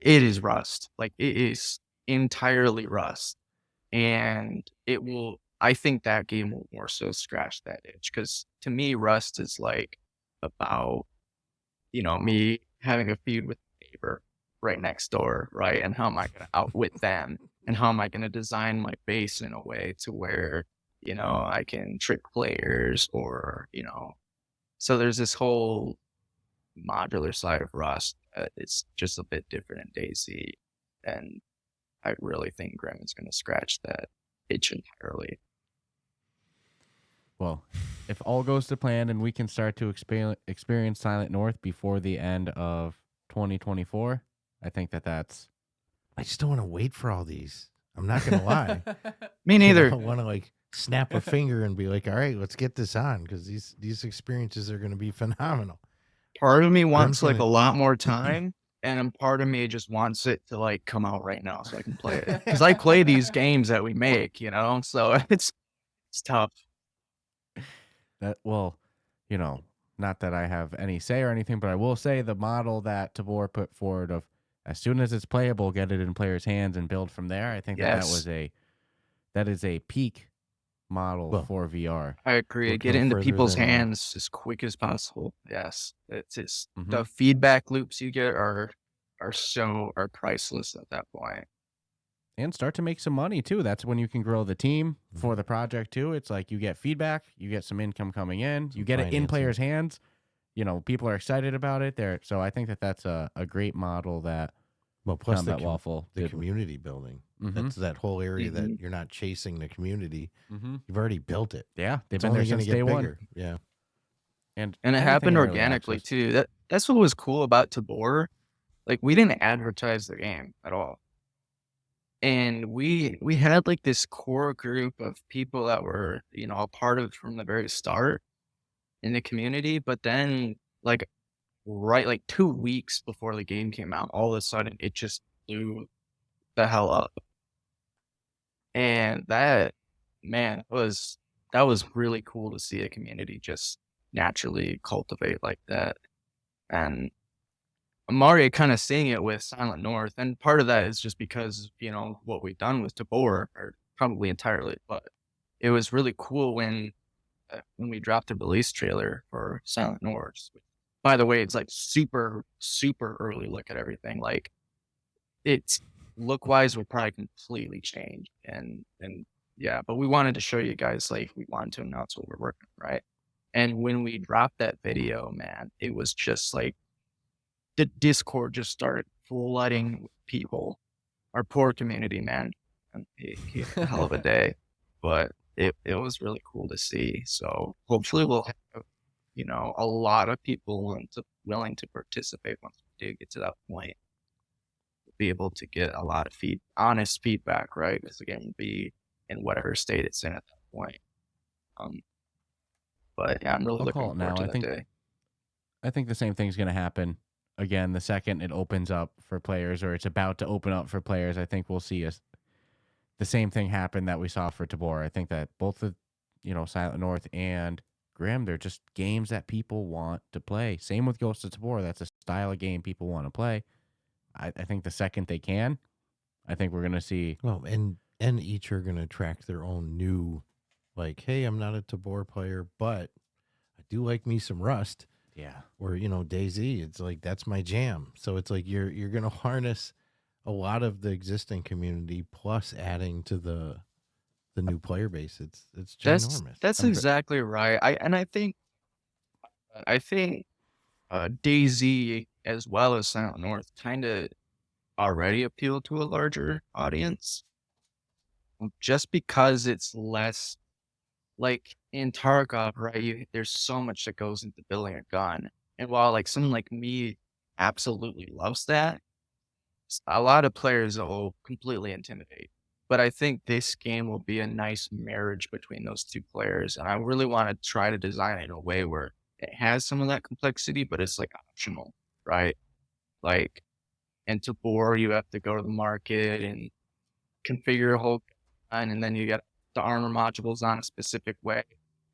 is Rust. Like, it is entirely Rust. And I think that game will more so scratch that itch, because to me, Rust is like about, me having a feud with the neighbor right next door, right? And how am I going to outwit them? And how am I going to design my base in a way to where, I can trick players, or, so there's this whole modular side of Rust. It's just a bit different in DayZ. And I really think Grim is going to scratch that itch entirely. Well, if all goes to plan and we can start to experience Silent North before the end of 2024, I think that's... I just don't want to wait for all these. I'm not going to lie. Me neither. I want to like snap a finger and be like, all right, let's get this on, because these experiences are going to be phenomenal. Part of me wants like a lot more time, and part of me just wants it to like come out right now so I can play it. Because I play these games that we make, so it's tough. Not that I have any say or anything, but I will say the model that Tabor put forward of as soon as it's playable, get it in players' hands and build from there. I think that is a peak model for VR. I agree. Get it into people's hands as quick as possible. Yes, it's just the feedback loops you get are priceless at that point. And start to make some money too. That's when you can grow the team for the project too. It's like you get feedback, you get some income coming in, you get it in players' hands. People are excited about it there. So I think that's a great model that plus Combat Waffle the community building. That's that whole area that you're not chasing the community. You've already built it. Yeah, they've been there since day one. Yeah, and it happened organically too. That's what was cool about Tabor. Like, we didn't advertise the game at all. And we had like this core group of people that were, a part of it from the very start in the community. But then like 2 weeks before the game came out, all of a sudden it just blew the hell up. And that was really cool to see a community just naturally cultivate like that. And I'm already kind of seeing it with Silent North, and part of that is just because, what we've done with Tabor, or probably entirely, but it was really cool when we dropped a release trailer for Silent North. By the way, it's like super, super early look at everything. Like, it's look-wise would probably completely change, and yeah, but we wanted to show you guys, like, we wanted to announce what we're working on, right? And when we dropped that video, man, it was just like, the Discord just started flooding with people. Our poor community, man. And he had a hell of a day. But it was really cool to see. So hopefully we'll have, a lot of people willing to participate once we do get to that point. We'll be able to get a lot of honest feedback, right? Because the game will be in whatever state it's in at that point. But yeah, I'm really looking forward to that day. I think the same thing's going to happen. Again, the second it opens up for players, or it's about to open up for players, I think we'll see the same thing happen that we saw for Tabor. I think that both the, Silent North and Grim, they're just games that people want to play. Same with Ghosts of Tabor. That's a style of game people want to play. I think the second they can, I think we're going to see. Well, and each are going to track their own new, like, hey, I'm not a Tabor player, but I do like me some Rust. Yeah. Or, DayZ, it's like, that's my jam. So it's like you're going to harness a lot of the existing community plus adding to the new player base. It's ginormous. That's exactly right. I think DayZ as well as Silent North kind of already appeal to a larger audience, just because it's less like in Tarkov, right? There's so much that goes into building a gun. And while like someone like me absolutely loves that, a lot of players will completely intimidate. But I think this game will be a nice marriage between those two players. And I really want to try to design it in a way where it has some of that complexity, but it's like optional, right? Like in Tabor, you have to go to the market and configure a whole gun, and then you get the armor modules on a specific way.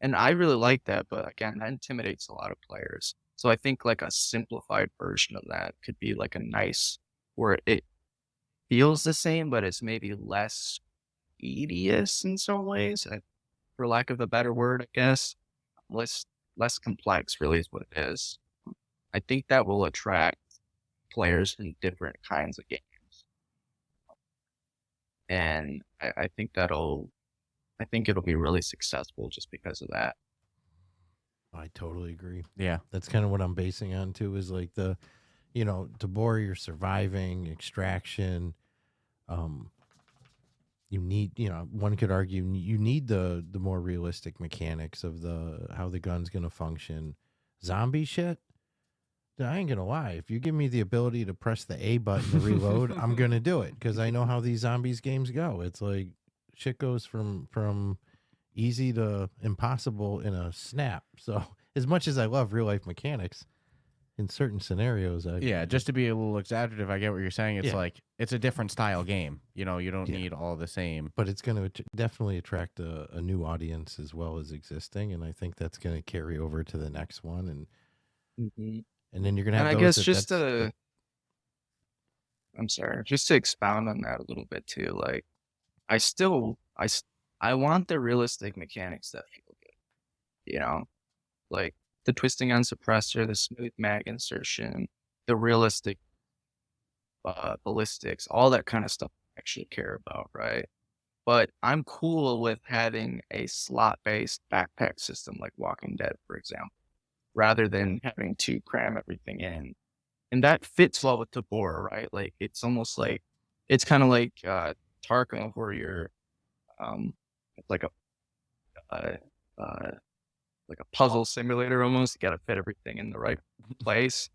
And I really like that, but again, that intimidates a lot of players. So I think like a simplified version of that could be like a nice, where it feels the same, but it's maybe less tedious in some ways, for lack of a better word, I guess. Less less complex really is what it is. I think that will attract players in different kinds of games. And I think I think it'll be really successful just because of that. I totally agree. Yeah. That's kind of what I'm basing on too, is like the, Tabor, you're surviving, extraction. You need, one could argue you need the more realistic mechanics of how the gun's going to function. Zombie shit, I ain't gonna lie. If you give me the ability to press the A button to reload, I'm gonna do it because I know how these zombies games go. It's like shit goes from easy to impossible in a snap. So as much as I love real life mechanics, in certain scenarios, just to be a little exaggerative, I get what you're saying. It's Yeah. like it's a different style game. You don't Yeah. need all the same. but it's going to definitely attract a new audience as well as existing, and I think that's going to carry over to the next one, and then you're going to And have I those guess just to, I'm sorry, just to expound on that a little bit too. Like, I want the realistic mechanics that feel good. Like the twisting on suppressor, the smooth mag insertion, the realistic ballistics, all that kind of stuff I actually care about, right? But I'm cool with having a slot-based backpack system like Walking Dead, for example, rather than having to cram everything in. And that fits well with Tabor, right? Like it's almost like it's kind of like Tarkov, where you're like a like a puzzle simulator almost. You got to fit everything in the right place.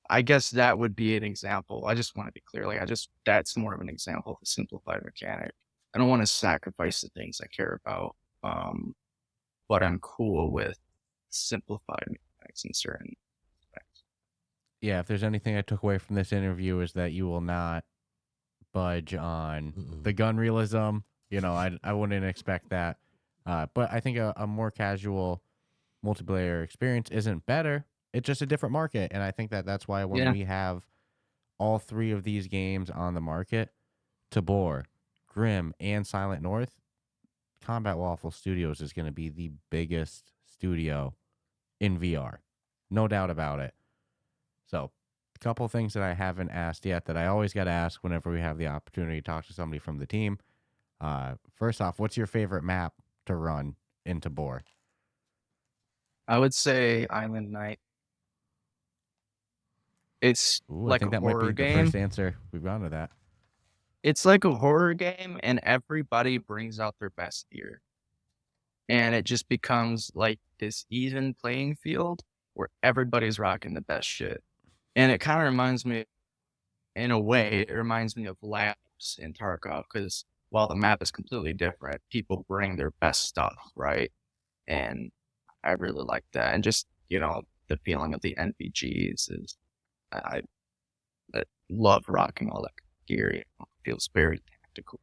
I guess that would be an example. I just want to be clear. Like that's more of an example of a simplified mechanic. I don't want to sacrifice the things I care about. But I'm cool with simplified mechanics in certain aspects. Yeah, if there's anything I took away from this interview is that you will not budge on the gun realism. I wouldn't expect that. But I think a more casual multiplayer experience isn't better. It's just a different market. And I think that's why when we have all three of these games on the market, Tabor, Grim, and Silent North, Combat Waffle Studios is going to be the biggest studio in VR. No doubt about it. So, a couple of things that I haven't asked yet that I always got to ask whenever we have the opportunity to talk to somebody from the team. First off, what's your favorite map to run in Tabor? I would say Island Night. It's like I think a that might horror be game. the first answer we've gone to that. It's like a horror game, and everybody brings out their best gear. And it just becomes like this even playing field where everybody's rocking the best shit. And it kind of reminds me, in a way, it reminds me of Labs in Tarkov, because while the map is completely different, people bring their best stuff, right? And I really like that. And just, the feeling of the NPGs is, I love rocking all that gear. It feels very tactical.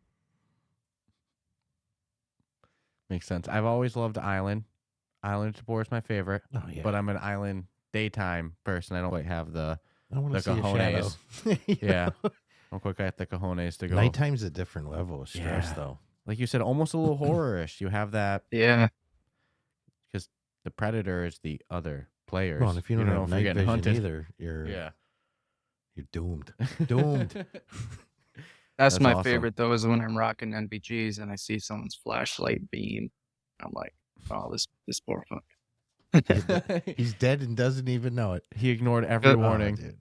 Makes sense. I've always loved Island. Island Tabor is my favorite. Oh, yeah. But I'm an Island daytime person. I don't quite have the cojones. Yeah. I don't quite got the cojones to go. Nighttime's a different level of stress, though. Like you said, almost a little horror-ish. You have that. Yeah. Because the predator is the other players. Well, and if you don't have night vision hunted either, you're doomed. That's my awesome. favorite, though, is when I'm rocking NPGs and I see someone's flashlight beam. I'm like, oh, this poor fuck. He's dead and doesn't even know it. He ignored every warning. Dude.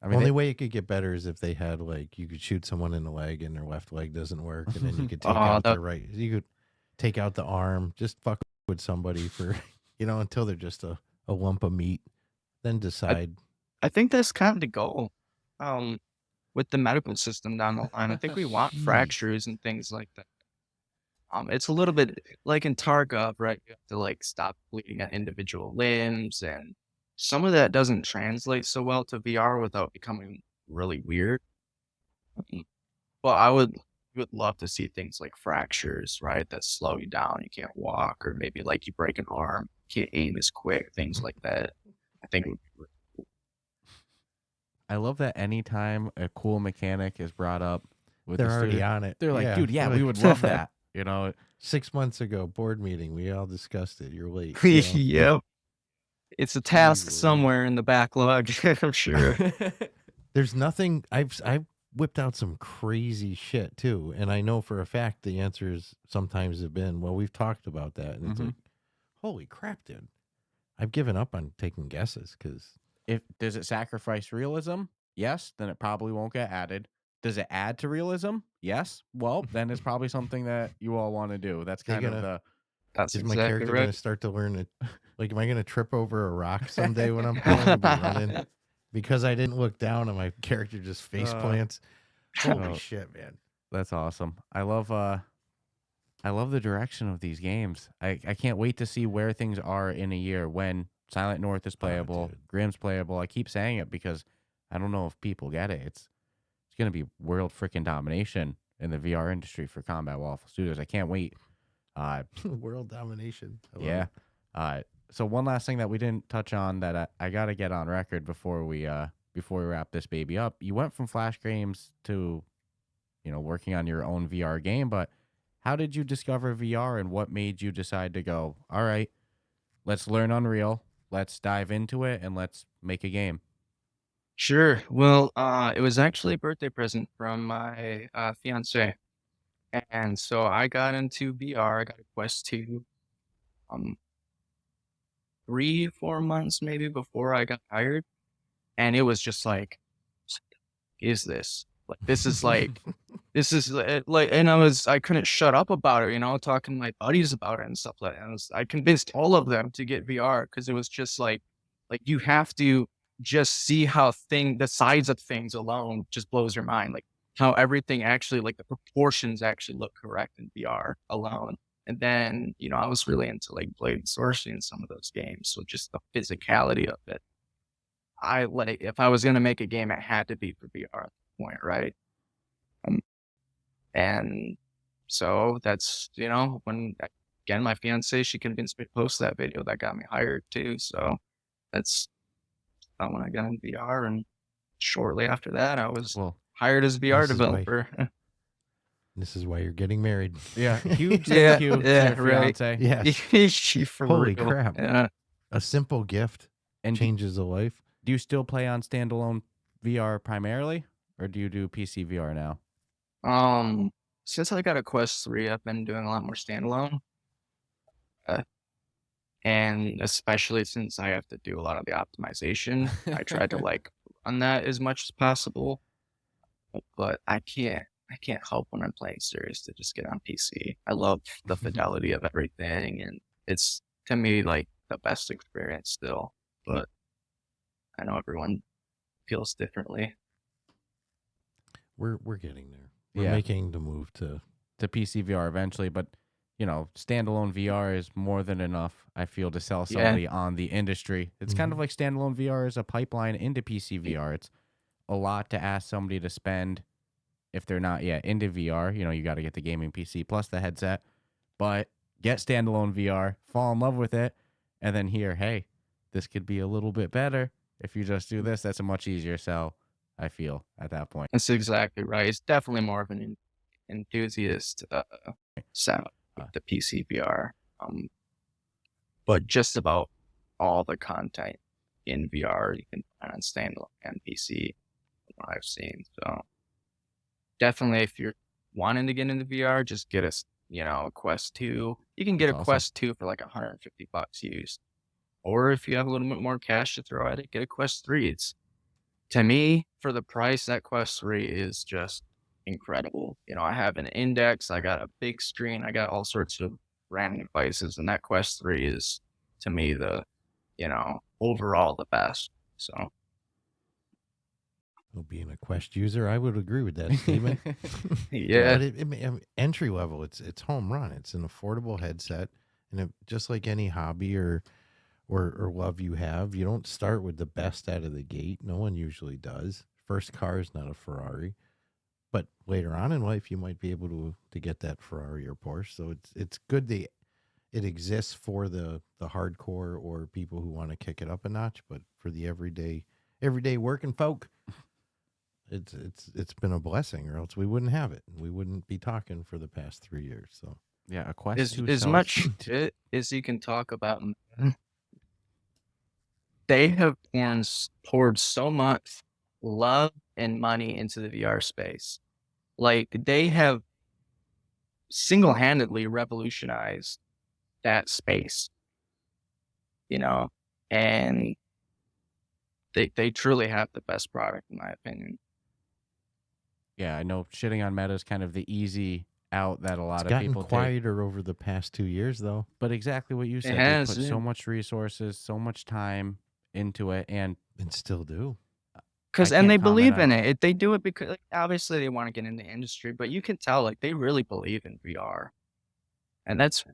I mean, only way it could get better is if they had, like, you could shoot someone in the leg and their left leg doesn't work, and then you could take out their right. You could take out the arm, just fuck with somebody for, until they're just a lump of meat, then decide. I think that's kind of the goal. With the medical system down the line, I think we want fractures and things like that. It's a little bit like in Tarkov, right? You have to like stop bleeding at individual limbs, and some of that doesn't translate so well to VR without becoming really weird. But you would love to see things like fractures, right? That slow you down. You can't walk, or maybe like you break an arm, can't aim as quick, things like that. I think it would be really cool. I love that anytime a cool mechanic is brought up with They're the already studio, on it. they're like, Yeah, dude, yeah, like- we would love that. You know, 6 months ago, board meeting, we all discussed it. You're late. Yep. It's a task Jeez, somewhere in the backlog, I'm sure. There's nothing. I've whipped out some crazy shit too, and I know for a fact the answers sometimes have been, well, we've talked about that, and it's like, holy crap, dude. I've given up on taking guesses because does it sacrifice realism? Yes, then it probably won't get added. Does it add to realism? Yes. Well, then it's probably something that you all want to do. That's kind of the. That's is my exactly character going to right. start to learn it? Like, am I going to trip over a rock someday when I'm playing and be running? Because I didn't look down and my character just face plants. Holy shit, man. That's awesome. I love the direction of these games. I can't wait to see where things are in a year when Silent North is playable, Grimm's playable. I keep saying it because I don't know if people get it. It's going to be world freaking domination in the VR industry for Combat Waffle Studios. I can't wait. World domination. Yeah. So one last thing that we didn't touch on that I got to get on record before we wrap this baby up. You went from Flash games to, working on your own VR game, but how did you discover VR and what made you decide to go, all right, let's learn Unreal, let's dive into it, and let's make a game? Sure. Well, it was actually a birthday present from my fiance. And so I got into VR. I got a Quest 2 3-4 months maybe before I got hired. And it was just like, is this? Like, this is like, and I couldn't shut up about it, talking to my buddies about it and stuff like that. I convinced all of them to get VR because it was just like you have to just see how the size of things alone just blows your mind. Like how everything actually, like the proportions actually look correct in VR alone. And then, I was really into like Blade and Sorcery in some of those games. So just the physicality of it. If I was going to make a game, it had to be for VR at the point, right? And so that's, when, again, my fiance, she convinced me to post that video that got me hired too. So that's when I got in VR. And shortly after that, I was hired as a VR developer. This is why you're getting married. Yeah. Huge thank you to your right. fiance. Yes. Holy real. crap. Yeah. A simple gift And changes a life. Do you still play on standalone VR primarily, or do you do PC VR now? Since I got a Quest 3, I've been doing a lot more standalone. And especially since I have to do a lot of the optimization, I try to run that as much as possible. But I can't help when I'm playing serious to just get on PC. I love the fidelity of everything, and it's, to me, like the best experience still. But I know everyone feels differently. We're getting there. We're making the move to PC VR eventually, but standalone VR is more than enough, I feel, to sell somebody on the industry. It's kind of like standalone VR is a pipeline into PC VR. It's a lot to ask somebody to spend if they're not yet into VR. You got to get the gaming PC plus the headset, but get standalone VR, fall in love with it, and then hear, hey, this could be a little bit better if you just do this. That's a much easier sell, I feel, at that point. That's exactly right. It's definitely more of an enthusiast sound with the PC VR. But just about all the content in VR you can find on standalone and PC, from what I've seen. So definitely, if you're wanting to get into VR, just get a Quest 2. You can get a Quest 2 for like $150 used. Or if you have a little bit more cash to throw at it, get a Quest 3. It's, to me, for the price, that Quest 3 is just incredible. I have an index, I got a big screen, I got all sorts of random devices, and that Quest 3 is, to me, the, overall the best. So, well, being a Quest user, I would agree with that statement. yeah. But entry level, it's home run. It's an affordable headset, and just like any hobby or love you have, you don't start with the best out of the gate. No one usually does. First car is not a Ferrari. But later on in life, you might be able to get that Ferrari or Porsche. So it's good that it exists for the hardcore or people who want to kick it up a notch. But for the everyday working folk, it's been a blessing, or else we wouldn't have it. We wouldn't be talking for the past 3 years. So yeah, a Quest 2 as much shit as you can talk about, they have poured so much love and money into the VR space. Like, they have single-handedly revolutionized that space, you know, and they truly have the best product, in my opinion. Yeah, I know shitting on Meta is kind of the easy out that a lot of people take. It's gotten quieter over the past 2 years, though. But exactly what you said. They put so much resources, so much time into it, and still do. And they believe in it. They do it because, like, obviously they want to get in the industry, but you can tell, like, they really believe in VR. And that's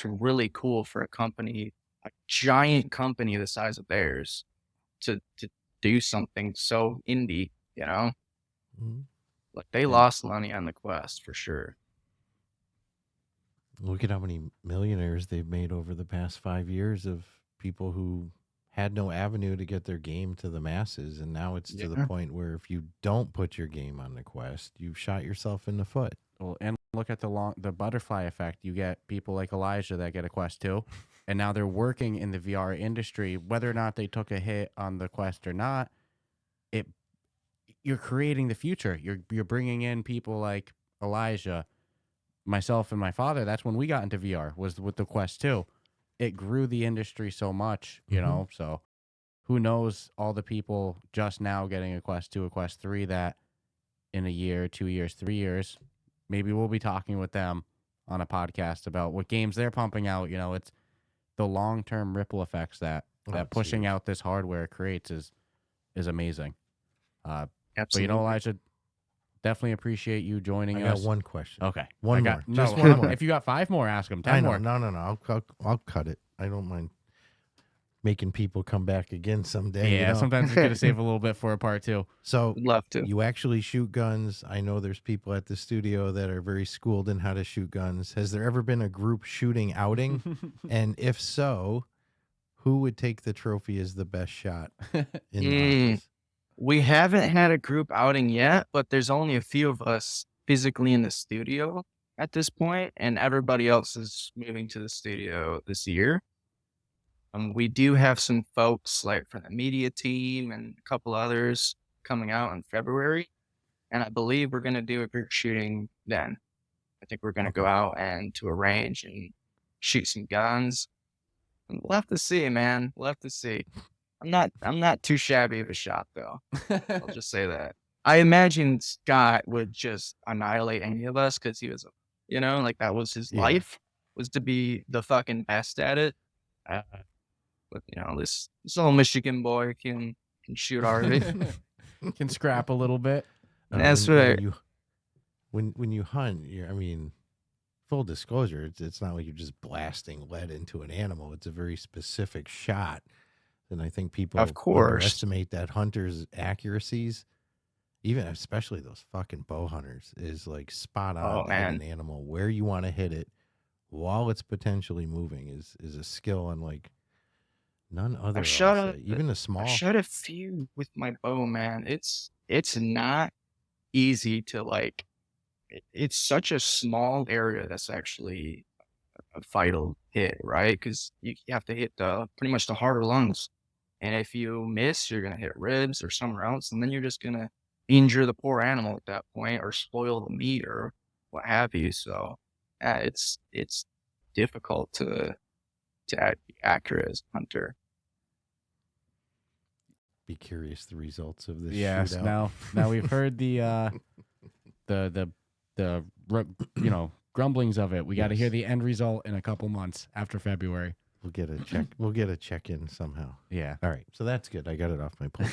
really cool for a company, a giant company the size of theirs, to do something so indie, you know? Mm-hmm. Like, they lost money on the Quest for sure. Look at how many millionaires they've made over the past 5 years of people who had no avenue to get their game to the masses, and now it's to the point where if you don't put your game on the Quest, you've shot yourself in the foot. Well, and look at the butterfly effect. You get people like Elijah that get a Quest 2, and now they're working in the VR industry. Whether or not they took a hit on the Quest or not, you're creating the future. You're bringing in people like Elijah, myself, and my father. That's when we got into VR, was with the Quest 2. It grew the industry so much, you know, so who knows all the people just now getting a Quest 2, a Quest 3 that in a year, 2 years, 3 years, maybe we'll be talking with them on a podcast about what games they're pumping out. You know, it's the long-term ripple effects that pushing out this hardware creates is amazing. Absolutely. But, you know, Elijah, definitely appreciate you joining us. I got one question. Okay. One more. Just one more. If you got 5 more, ask them. 10 more. No. I'll cut it. I don't mind making people come back again someday. Yeah, you know? Sometimes we got to save a little bit for a part 2. So I'd love to. You actually shoot guns. I know there's people at the studio that are very schooled in how to shoot guns. Has there ever been a group shooting outing? And if so, who would take the trophy as the best shot in the office? We haven't had a group outing yet, but there's only a few of us physically in the studio at this point, and everybody else is moving to the studio this year. We do have some folks like from the media team and a couple others coming out in February, and I believe we're going to do a group shooting then. I think we're going to go out and to a range and shoot some guns. We'll have to see, man. We'll have to see. I'm not too shabby of a shot, though. I'll just say that. I imagine Scott would just annihilate any of us because he was, you know, like that was his life, was to be the fucking best at it. But, you know, this little Michigan boy can shoot already. Can scrap a little bit. That's right. When you hunt, full disclosure, it's not like you're just blasting lead into an animal. It's a very specific shot. And I think people underestimate that hunters' accuracies, even especially those fucking bow hunters, is like spot on an animal where you want to hit it while it's potentially moving is a skill unlike none other. Even a small. I shot a few with my bow, man. It's not easy to like. It's such a small area that's actually a vital hit, right? Because you have to hit pretty much the heart or lungs. And if you miss, you're going to hit ribs or somewhere else. And then you're just going to injure the poor animal at that point or spoil the meat or what have you. So it's difficult to be accurate as a hunter. Be curious the results of this. Yes. Shootout. Now we've heard the grumblings of it. We got to hear the end result in a couple months after February. We'll get a check. We'll get a check-in somehow. Yeah. All right. So that's good. I got it off my plate.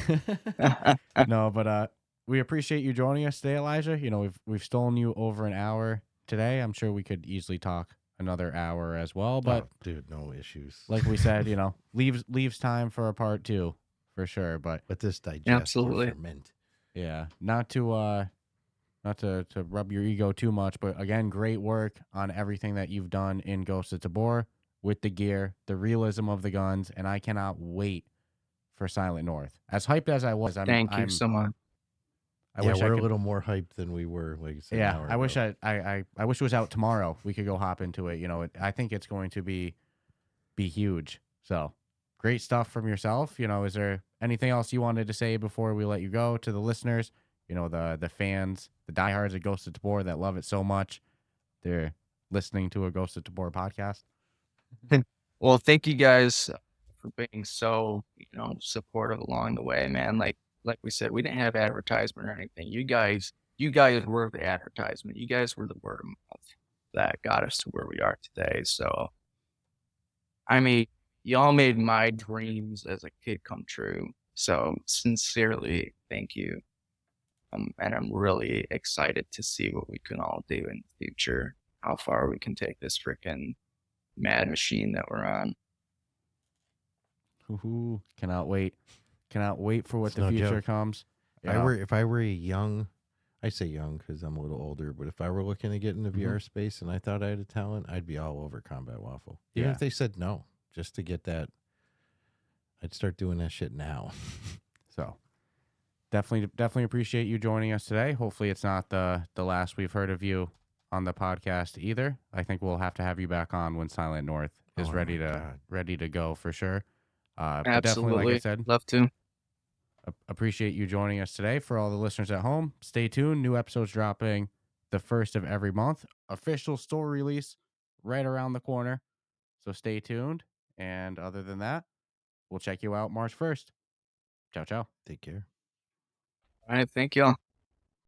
No, but we appreciate you joining us today, Elijah. You know, we've stolen you over an hour today. I'm sure we could easily talk another hour as well. But dude, no issues. Like we said, you know, leaves time for a part 2 for sure. But this digest absolutely ferment. Yeah. Not to not to rub your ego too much, but again, great work on everything that you've done in Ghosts of Tabor with the gear, the realism of the guns, and I cannot wait for Silent North. As hyped as I was, Thank you so much. I Yeah, wish we're I a could. little more hyped than we were, like I said, an Yeah, hour I wish ago. I wish it was out tomorrow. We could go hop into it. You know, I think it's going to be huge. So great stuff from yourself. You know, is there anything else you wanted to say before we let you go to the listeners? You know, the fans, the diehards of Ghost of Tabor that love it so much. They're listening to a Ghost of Tabor podcast. Well, thank you guys for being so, supportive along the way, man. Like we said, we didn't have advertisement or anything. You guys were the advertisement. You guys were the word of mouth that got us to where we are today. So, I mean, y'all made my dreams as a kid come true. So, sincerely, thank you. And I'm really excited to see what we can all do in the future, how far we can take this freaking mad machine that we're on. Ooh, cannot wait. Cannot wait for what It's the no future joke. comes. If I were a young, I say young because I'm a little older, but if I were looking to get into VR space and I thought I had a talent, I'd be all over Combat Waffle. Even if they said no, just to get that, I'd start doing that shit now. So definitely appreciate you joining us today. Hopefully it's not the last we've heard of you on the podcast either. I think we'll have to have you back on when Silent North is ready to go for sure. But definitely, like I Absolutely. said, Love to. appreciate you joining us today. For all the listeners at home, stay tuned. New episodes dropping the first of every month. Official store release right around the corner. So stay tuned. And other than that, we'll check you out March 1st. Ciao, ciao. Take care. All right. Thank y'all.